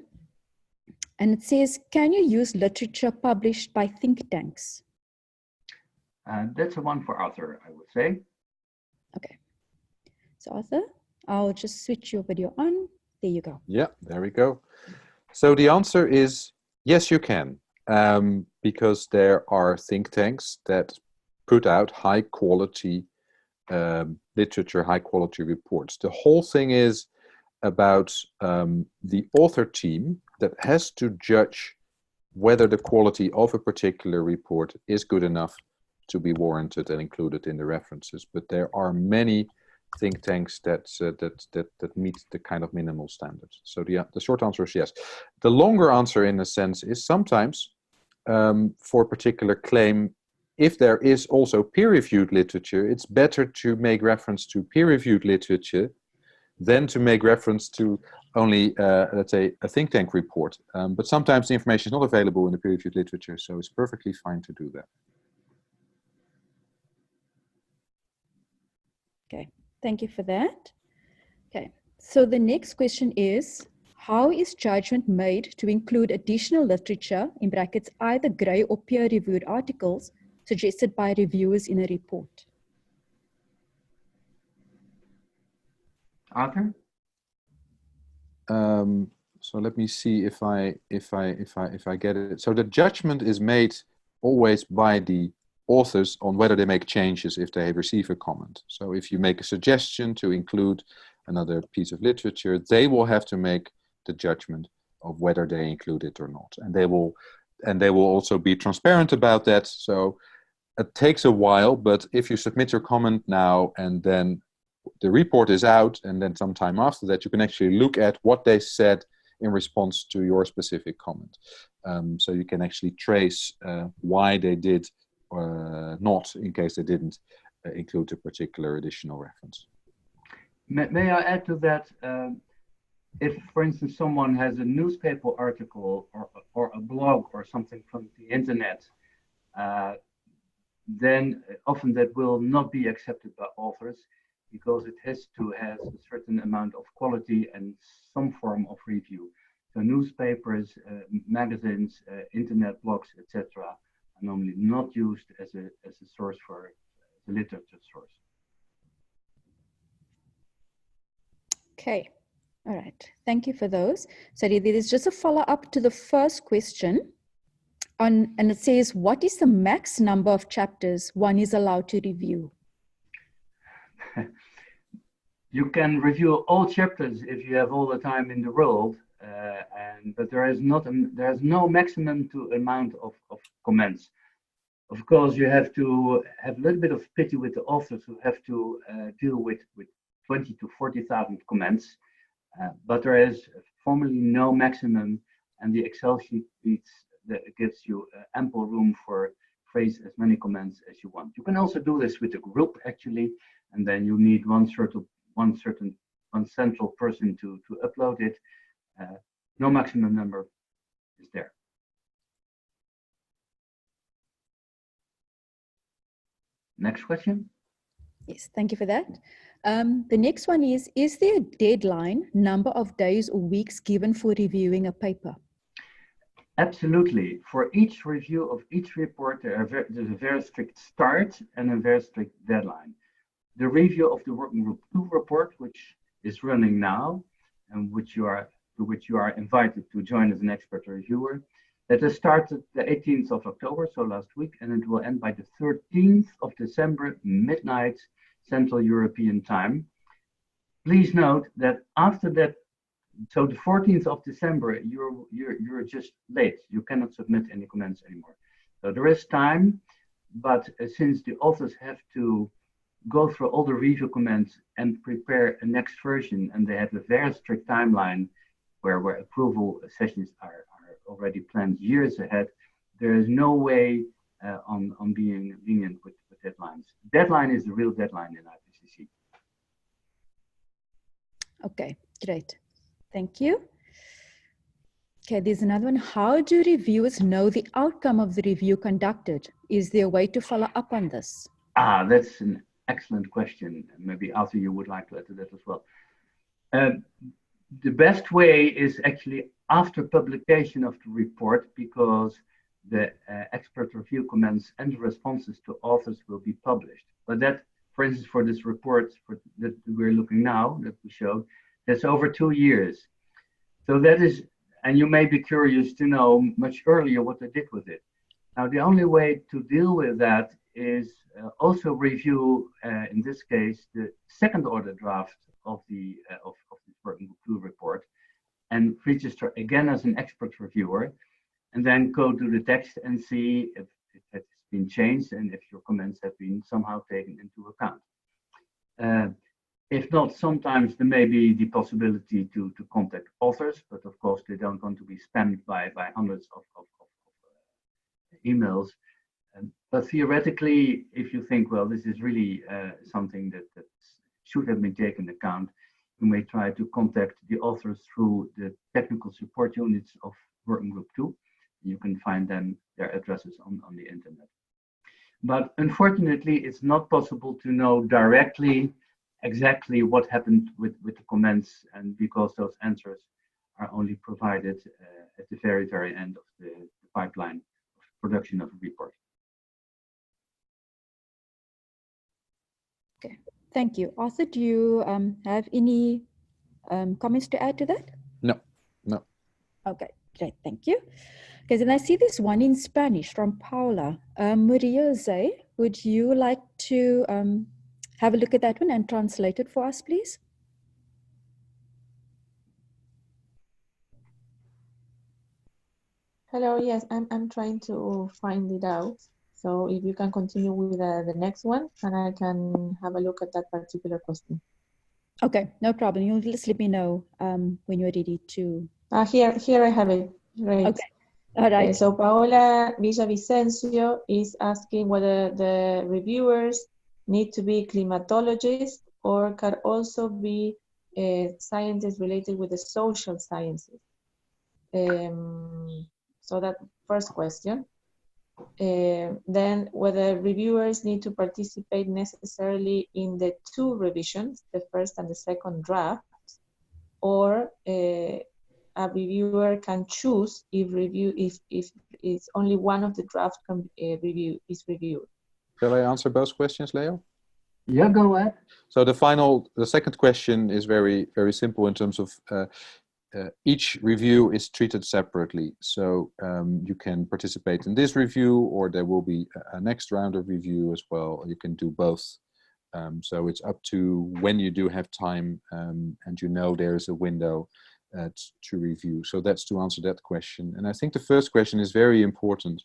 And it says, can you use literature published by think tanks? That's a one for Arthur, I would say. Okay. So Arthur, I'll just switch your video on. There you go. Yeah, there we go. So the answer is yes, you can, because there are think tanks that put out high quality literature, high quality reports. The whole thing is about the author team that has to judge whether the quality of a particular report is good enough to be warranted and included in the references. But there are many think tanks that meet the kind of minimal standards. So the short answer is yes. The longer answer, in a sense, is sometimes for a particular claim, if there is also peer-reviewed literature, it's better to make reference to peer-reviewed literature than to make reference to only, let's say, a think tank report. But sometimes the information is not available in the peer-reviewed literature, so it's perfectly fine to do that. Okay, thank you for that. Okay, so the next question is, how is judgment made to include additional literature, in brackets, either grey or peer-reviewed articles, suggested by reviewers in a report? Arthur? So let me see if I get it. So the judgment is made always by the authors on whether they make changes if they receive a comment. So if you make a suggestion to include another piece of literature, they will have to make the judgment of whether they include it or not, and they will also be transparent about that. So it takes a while, but if you submit your comment now and then the report is out, and then sometime after that, you can actually look at what they said in response to your specific comment. So you can actually trace why they did not, in case they didn't include a particular additional reference. May I add to that? If, for instance, someone has a newspaper article or a blog or something from the internet, then often that will not be accepted by authors, because it has to have a certain amount of quality and some form of review. So newspapers, magazines, internet blogs, etc., are normally not used as a source for the literature source. Okay, all right, thank you for those. So there is just a follow-up to the first question, and it says, what is the max number of chapters one is allowed to review? You can review all chapters if you have all the time in the world, but there is no maximum to amount of comments. Of course, you have to have a little bit of pity with the authors who have to deal with 20 to 40,000 comments, but there is formally no maximum, and the Excel sheet gives you ample room for phrase as many comments as you want. You can also do this with a group, actually, and then you need one central person to upload it. No maximum number is there. Next question. Yes, thank you for that. The next one is there a deadline, number of days or weeks given for reviewing a paper? Absolutely. For each review of each report, there's a very strict start and a very strict deadline. The review of the Working Group 2 report, which is running now, and to which you are invited to join as an expert reviewer, that has started the 18th of October, so last week, and it will end by the 13th of December, midnight, Central European Time. Please note that after that, so the 14th of December, you're just late. You cannot submit any comments anymore. So there is time, but since the authors have to go through all the review comments and prepare a next version, and they have a very strict timeline where approval sessions are already planned years ahead, there is no way on being lenient with deadlines. Deadline is the real deadline in IPCC. Okay, great. Thank you. Okay, there's another one. How do reviewers know the outcome of the review conducted? Is there a way to follow up on this? That's an excellent question. Maybe Arthur, you would like to add to that as well. The best way is actually after publication of the report, because the expert review comments and the responses to authors will be published. But that, for instance, for this report that we're looking now, that we showed, that's over 2 years. So that is, and you may be curious to know much earlier what they did with it. Now, the only way to deal with that is also review, in this case, the second order draft of the Working Group 2 report, and register again as an expert reviewer, and then go to the text and see if it has been changed and if your comments have been somehow taken into account. If not, sometimes there may be the possibility to contact authors, but of course they don't want to be spammed by hundreds of emails. But theoretically, if you think, well, this is really something that should have been taken into account, you may try to contact the authors through the technical support units of Working Group 2. You can find them, their addresses on the internet. But unfortunately, it's not possible to know directly exactly what happened with the comments, and because those answers are only provided at the very, very end of the pipeline of production of a report. Okay, thank you. Arthur, do you have any comments to add to that? No, no. Okay, great, thank you. Okay, then I see this one in Spanish from Paula. Maria Zay, would you like to have a look at that one and translate it for us, please? Hello, yes, I'm trying to find it out. So if you can continue with the next one, and I can have a look at that particular question. Okay, no problem. You'll just let me know when you're ready to. Here I have it. Great. Okay, all right. So Paola Villavicencio is asking whether the reviewers need to be climatologists or can also be scientists related with the social sciences. So that first question. Then whether reviewers need to participate necessarily in the two revisions, the first and the second draft, or a reviewer can choose if it's only one of the draft is reviewed. Shall I answer both questions, Leo? Yeah, go ahead. So the second question is very, very simple in terms of each review is treated separately. So you can participate in this review, or there will be a next round of review as well. You can do both. So it's up to when you do have time and you know there is a window to review. So that's to answer that question. And I think the first question is very important.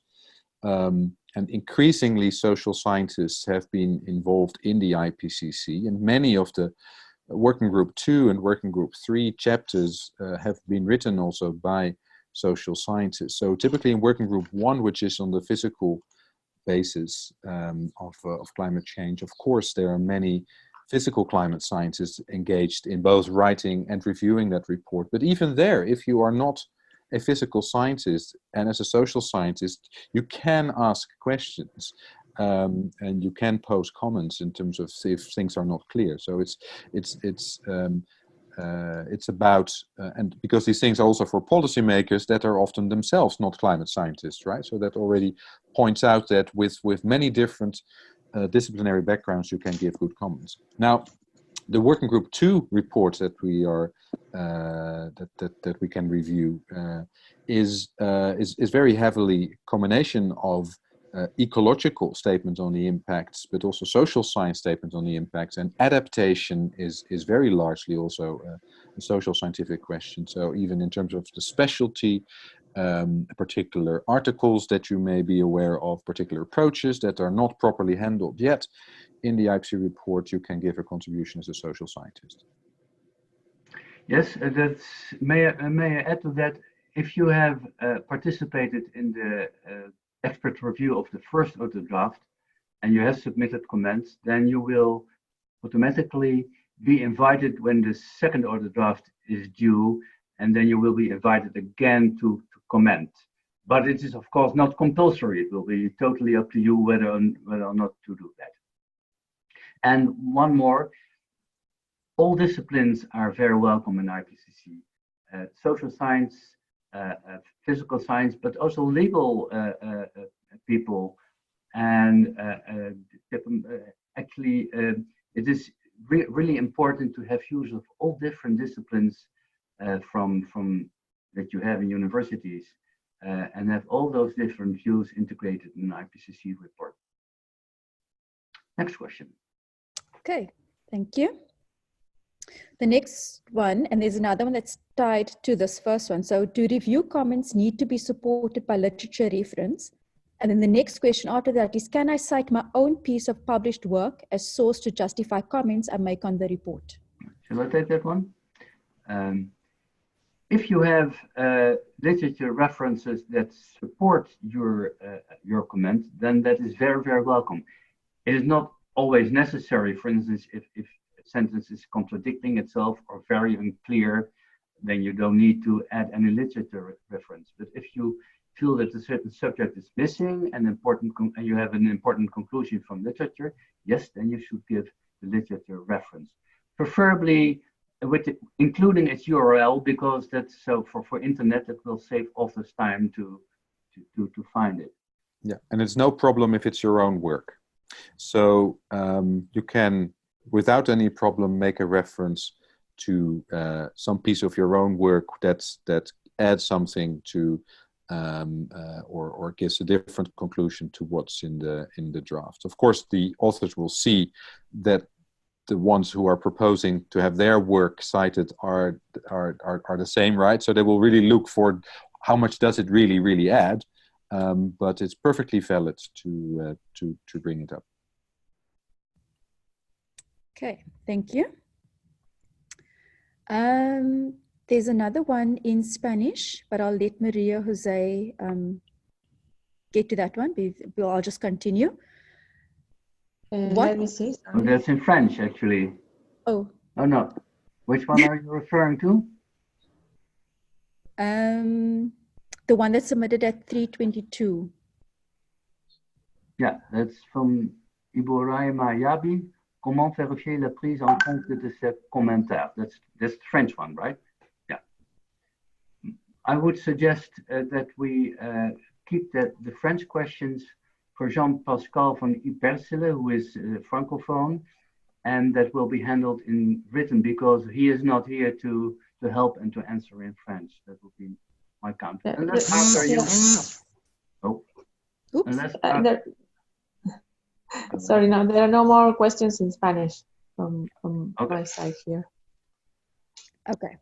And increasingly social scientists have been involved in the IPCC, and many of the Working Group 2 and Working Group 3 chapters have been written also by social scientists. So typically in Working Group 1, which is on the physical basis of climate change, of course there are many physical climate scientists engaged in both writing and reviewing that report. But even there, if you are not a physical scientist and as a social scientist, you can ask questions. And you can post comments in terms of if things are not clear. So it's about and because these things are also for policymakers that are often themselves not climate scientists, right? So that already points out that with many different disciplinary backgrounds, you can give good comments. Now, the Working Group 2 report that we are that we can review is very heavily combination of ecological statements on the impacts, but also social science statements on the impacts, and adaptation is very largely also a social scientific question. So even in terms of the specialty, particular articles that you may be aware of, particular approaches that are not properly handled yet in the IPCC report, you can give a contribution as a social scientist. Yes, may I add to that? If you have participated in the expert review of the first auto draft and you have submitted comments, then you will automatically be invited when the second auto draft is due, and then you will be invited again to comment. But it is of course not compulsory. It will be totally up to you whether or not to do that. And one more, all disciplines are very welcome in IPCC. Social science, physical science, but also legal people. And actually, it is really important to have use of all different disciplines from that you have in universities and have all those different views integrated in an IPCC report. Next question. Okay, thank you. The next one, and there's another one that's tied to this first one. So do review comments need to be supported by literature reference? And then the next question after that is, can I cite my own piece of published work as source to justify comments I make on the report? Shall I take that one? If you have literature references that support your comment, then that is very, very welcome. It is not always necessary. For instance, if sentence is contradicting itself or very unclear, then you don't need to add any literature reference. But if you feel that a certain subject is missing and you have an important conclusion from literature, yes, then you should give the literature reference, preferably including its URL, because that's so for internet it will save authors time to find it. Yeah, and it's no problem if it's your own work. So you can, without any problem, make a reference to some piece of your own work that adds something to or gives a different conclusion to what's in the draft. Of course, the authors will see that the ones who are proposing to have their work cited are the same, right? So they will really look for how much does it really add, but it's perfectly valid to bring it up. Okay, thank you. There's another one in Spanish, but I'll let Maria Jose get to that one. I'll just continue. Let me see. Oh, that's in French, actually. Oh. Oh, no. Which one are you referring to? The one that's submitted at 3:22. Yeah, that's from Iboraima Yabi. Comment vérifier la prise en compte de ces commentaires? That's the French one, right? Yeah. I would suggest that we keep the French questions for Jean-Pascal van Ypersele, who is Francophone, and that will be handled in written because he is not here to help and to answer in French. That would be my count. Unless after you. Oh. Oops. Unless Sorry, no, there are no more questions in Spanish from Okay. my side here. Okay.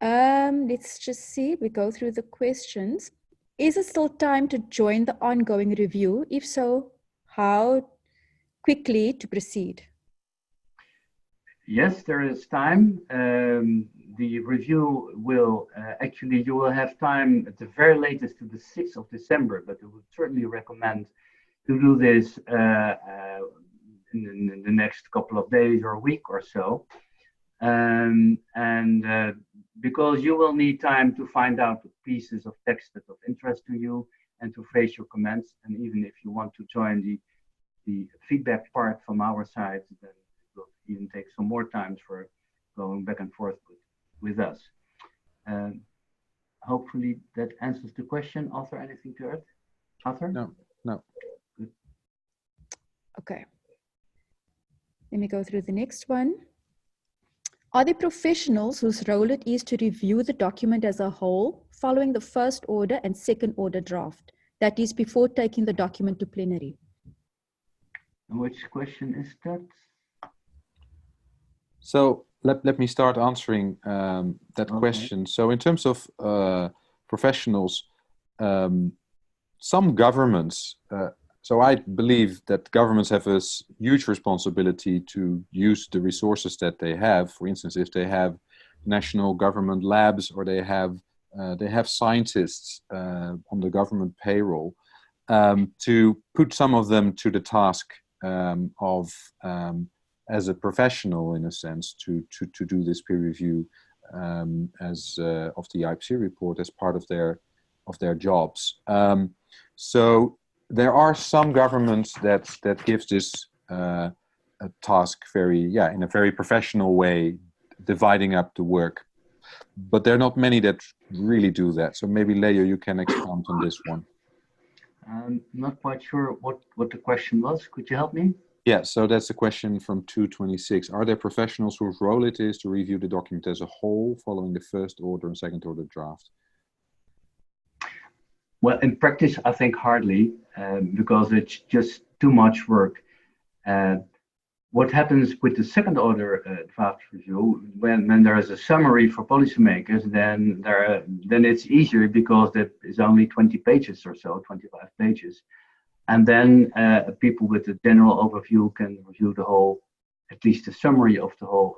Let's just see. We go through the questions. Is it still time to join the ongoing review? If so, how quickly to proceed? Yes, there is time. The review will actually, you will have time at the very latest to the 6th of December, but I would certainly recommend to do this in the next couple of days or a week or so. Because you will need time to find out the pieces of text that are of interest to you and to phrase your comments. And even if you want to join the feedback part from our side, then it will even take some more time for going back and forth with us. Hopefully that answers the question. Arthur, anything to add? Arthur? No. Good. Okay. Let me go through the next one. Are there professionals whose role it is to review the document as a whole following the first order and second order draft? That is before taking the document to plenary. And which question is that? So let me start answering that question. So in terms of professionals, some governments, so I believe that governments have a huge responsibility to use the resources that they have. For instance, if they have national government labs or they have scientists on the government payroll, to put some of them to the task of as a professional, in a sense, to do this peer review as of the IPCC report as part of their jobs. So there are some governments that gives this a task in a very professional way, dividing up the work. But there are not many that really do that. So maybe Leo, you can expand on this one. I'm not quite sure what the question was. Could you help me? Yeah, so that's the question from 226. Are there professionals whose role it is to review the document as a whole following the first order and second order draft? Well, in practice, I think hardly, because it's just too much work. What happens with the second order draft review, when there is a summary for policymakers, then it's easier because that is only 20 pages or so, 25 pages. And then people with a general overview can review the whole, at least the summary of the whole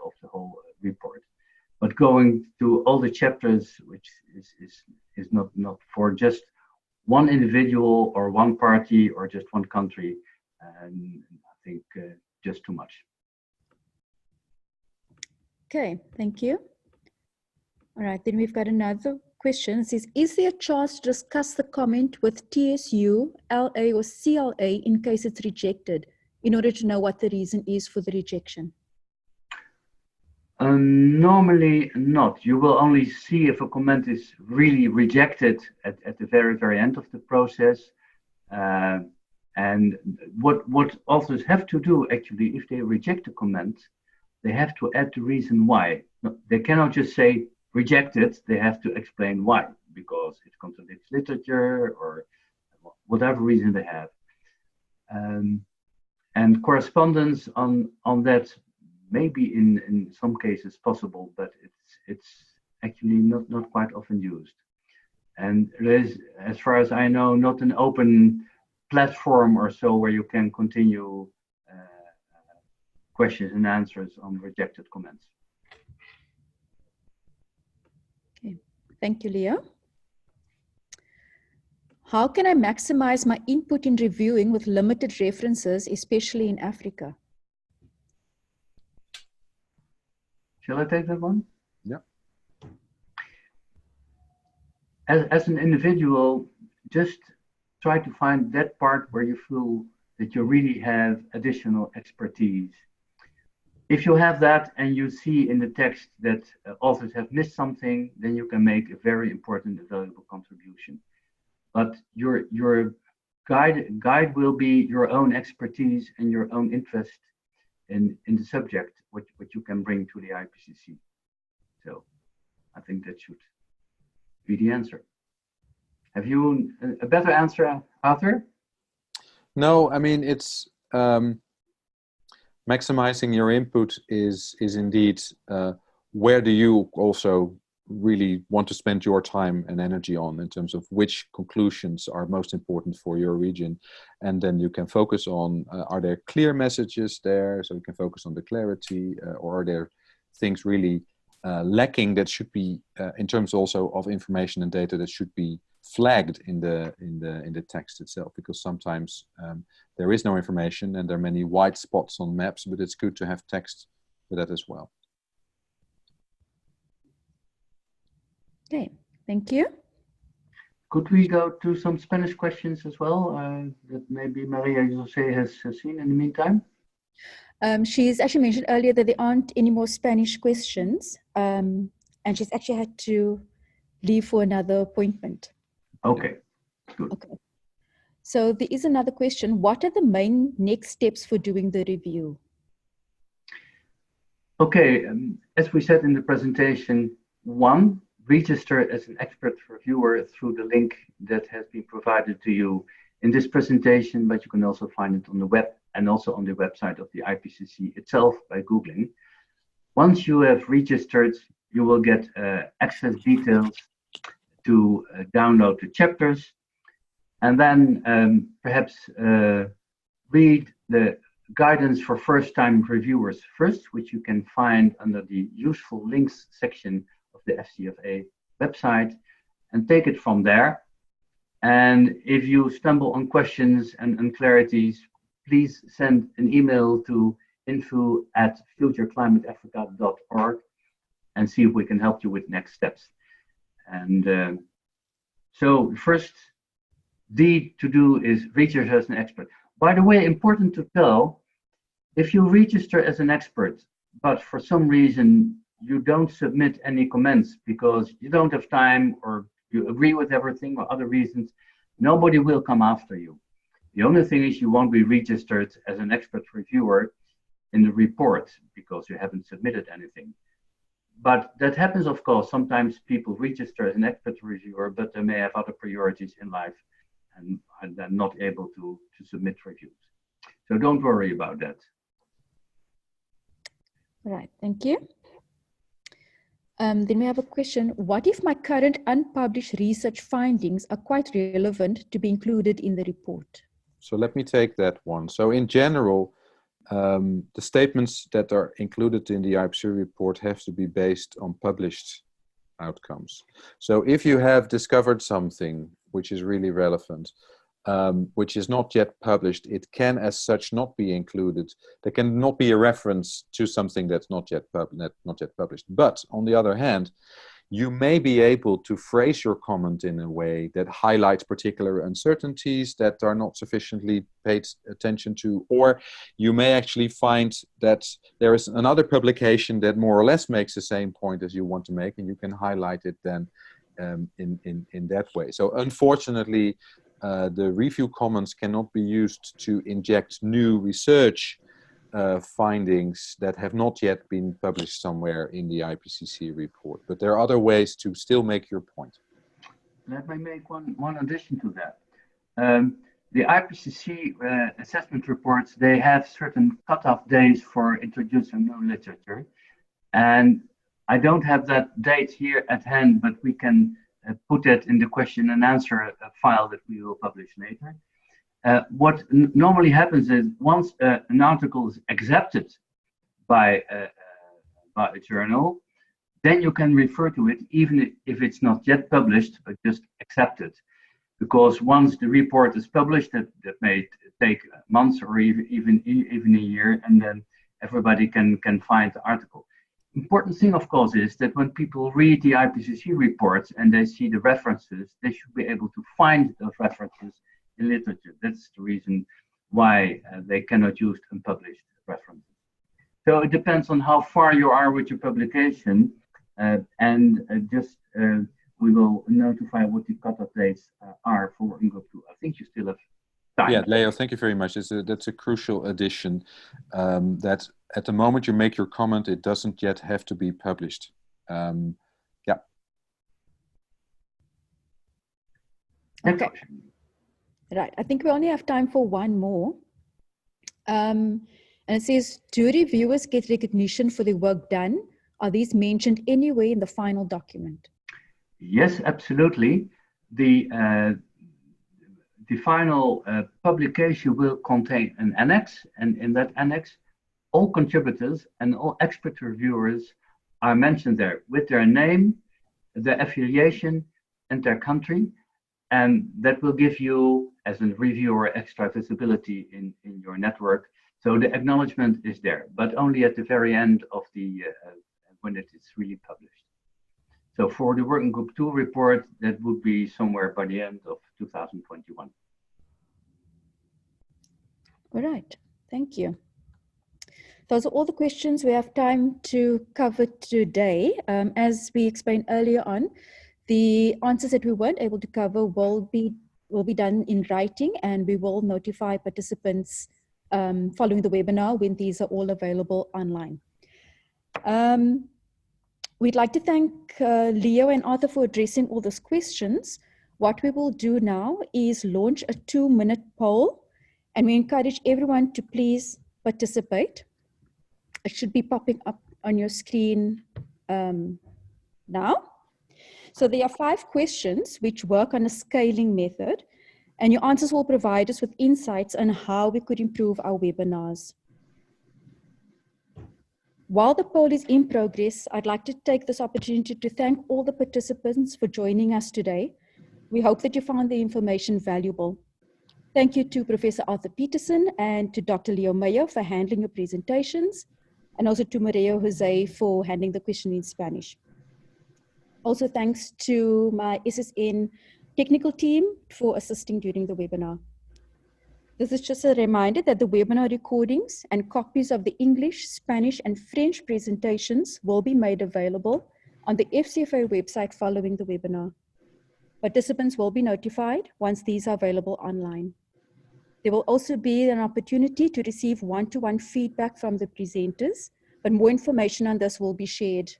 report. But going through all the chapters, which is not for just one individual or one party or just one country, I think just too much. Okay, thank you. All right, then we've got another question. It says, is there a chance to discuss the comment with TSU, LA, or CLA in case it's rejected, in order to know what the reason is for the rejection? Normally not. You will only see if a comment is really rejected at the very, very end of the process. And what authors have to do, actually, if they reject a comment, they have to add the reason why. They cannot just say rejected, they have to explain why, because it contradicts literature or whatever reason they have. And correspondence on that may be in some cases possible, but it's actually not quite often used. And there is, as far as I know, not an open platform or so where you can continue questions and answers on rejected comments. Okay, thank you, Leo. How can I maximize my input in reviewing with limited references, especially in Africa? Shall I take that one? Yeah. As an individual, just try to find that part where you feel that you really have additional expertise. If you have that and you see in the text that authors have missed something, then you can make a very important and valuable contribution. But your guide will be your own expertise and your own interest in the subject, what you can bring to the IPCC. So I think that should be the answer. Have you a better answer, Arthur? No, I mean, it's maximizing your input is indeed where do you also really want to spend your time and energy on in terms of which conclusions are most important for your region. And then you can focus on, are there clear messages there? So you can focus on the clarity, or are there things really lacking that should be, in terms also of information and data, that should be flagged in the text itself, because sometimes there is no information and there are many white spots on maps, but it's good to have text for that as well. Okay, thank you. Could we go to some Spanish questions as well that maybe Maria Jose has seen in the meantime? She's actually mentioned earlier that there aren't any more Spanish questions, and she's actually had to leave for another appointment. Okay, good. Okay. So there is another question. What are the main next steps for doing the review? Okay, as we said in the presentation, one, register as an expert reviewer through the link that has been provided to you in this presentation, but you can also find it on the web and also on the website of the IPCC itself by Googling. Once you have registered, you will get access details to download the chapters, and then perhaps read the guidance for first-time reviewers first, which you can find under the useful links section of the FCFA website, and take it from there. And if you stumble on questions and unclarities, please send an email to info@futureclimateafrica.org and see if we can help you with next steps. And so first deed to do is register as an expert. By the way, important to tell, if you register as an expert, but for some reason you don't submit any comments because you don't have time or you agree with everything or other reasons, nobody will come after you. The only thing is you won't be registered as an expert reviewer in the report because you haven't submitted anything. But that happens, of course. Sometimes people register as an expert reviewer, but they may have other priorities in life and are then not able to submit reviews. So don't worry about that. All right, thank you. Then we have a question. What if my current unpublished research findings are quite relevant to be included in the report? So let me take that one. So in general, the statements that are included in the IPCC report have to be based on published outcomes. So if you have discovered something which is really relevant, which is not yet published, it can as such not be included. There can not be a reference to something that's not yet published. But on the other hand, you may be able to phrase your comment in a way that highlights particular uncertainties that are not sufficiently paid attention to, or you may actually find that there is another publication that more or less makes the same point as you want to make, and you can highlight it then in that way. So unfortunately, the review comments cannot be used to inject new research findings that have not yet been published somewhere in the IPCC report. But there are other ways to still make your point. Let me make one addition to that. The IPCC assessment reports, they have certain cutoff days for introducing new literature. And I don't have that date here at hand, but we can put it in the question and answer file that we will publish later. What normally happens is once an article is accepted by a journal, then you can refer to it even if it's not yet published, but just accepted. Because once the report is published, that may take months or even a year, and then everybody can find the article. Important thing, of course, is that when people read the IPCC reports and they see the references, they should be able to find those references in literature. That's the reason why they cannot use unpublished references. So it depends on how far you are with your publication, we will notify what the cutoff dates are for working group 2. I think you still have time. Yeah, Leo, thank you very much. That's a crucial addition. That at the moment you make your comment, it doesn't yet have to be published. Yeah. Okay. Right. I think we only have time for one more. And it says, do reviewers get recognition for the work done? Are these mentioned anywhere in the final document? Yes, absolutely. The final publication will contain an annex, and in that annex, all contributors and all expert reviewers are mentioned there with their name, their affiliation, and their country. And that will give you, as a reviewer, extra visibility in your network. So the acknowledgement is there, but only at the very end of the, when it is really published. So for the working group 2 report, that would be somewhere by the end of 2021. All right, thank you. Those are all the questions we have time to cover today. As we explained earlier on, the answers that we weren't able to cover will be done in writing, and we will notify participants following the webinar when these are all available online. We'd like to thank Leo and Arthur for addressing all those questions. What we will do now is launch a 2-minute poll, and we encourage everyone to please participate. It should be popping up on your screen now. So there are 5 questions which work on a scaling method, and your answers will provide us with insights on how we could improve our webinars. While the poll is in progress, I'd like to take this opportunity to thank all the participants for joining us today. We hope that you found the information valuable. Thank you to Professor Arthur Peterson and to Dr. Leo Meyer for handling your presentations, and also to Maria Jose for handling the question in Spanish. Also thanks to my SSN technical team for assisting during the webinar. This is just a reminder that the webinar recordings and copies of the English, Spanish, and French presentations will be made available on the FCFA website following the webinar. Participants will be notified once these are available online. There will also be an opportunity to receive one-to-one feedback from the presenters, but more information on this will be shared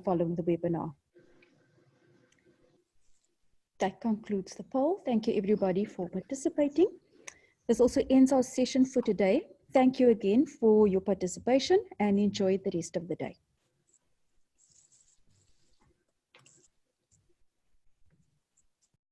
following the webinar. That concludes the poll. Thank you everybody for participating. This also ends our session for today. Thank you again for your participation and enjoy the rest of the day.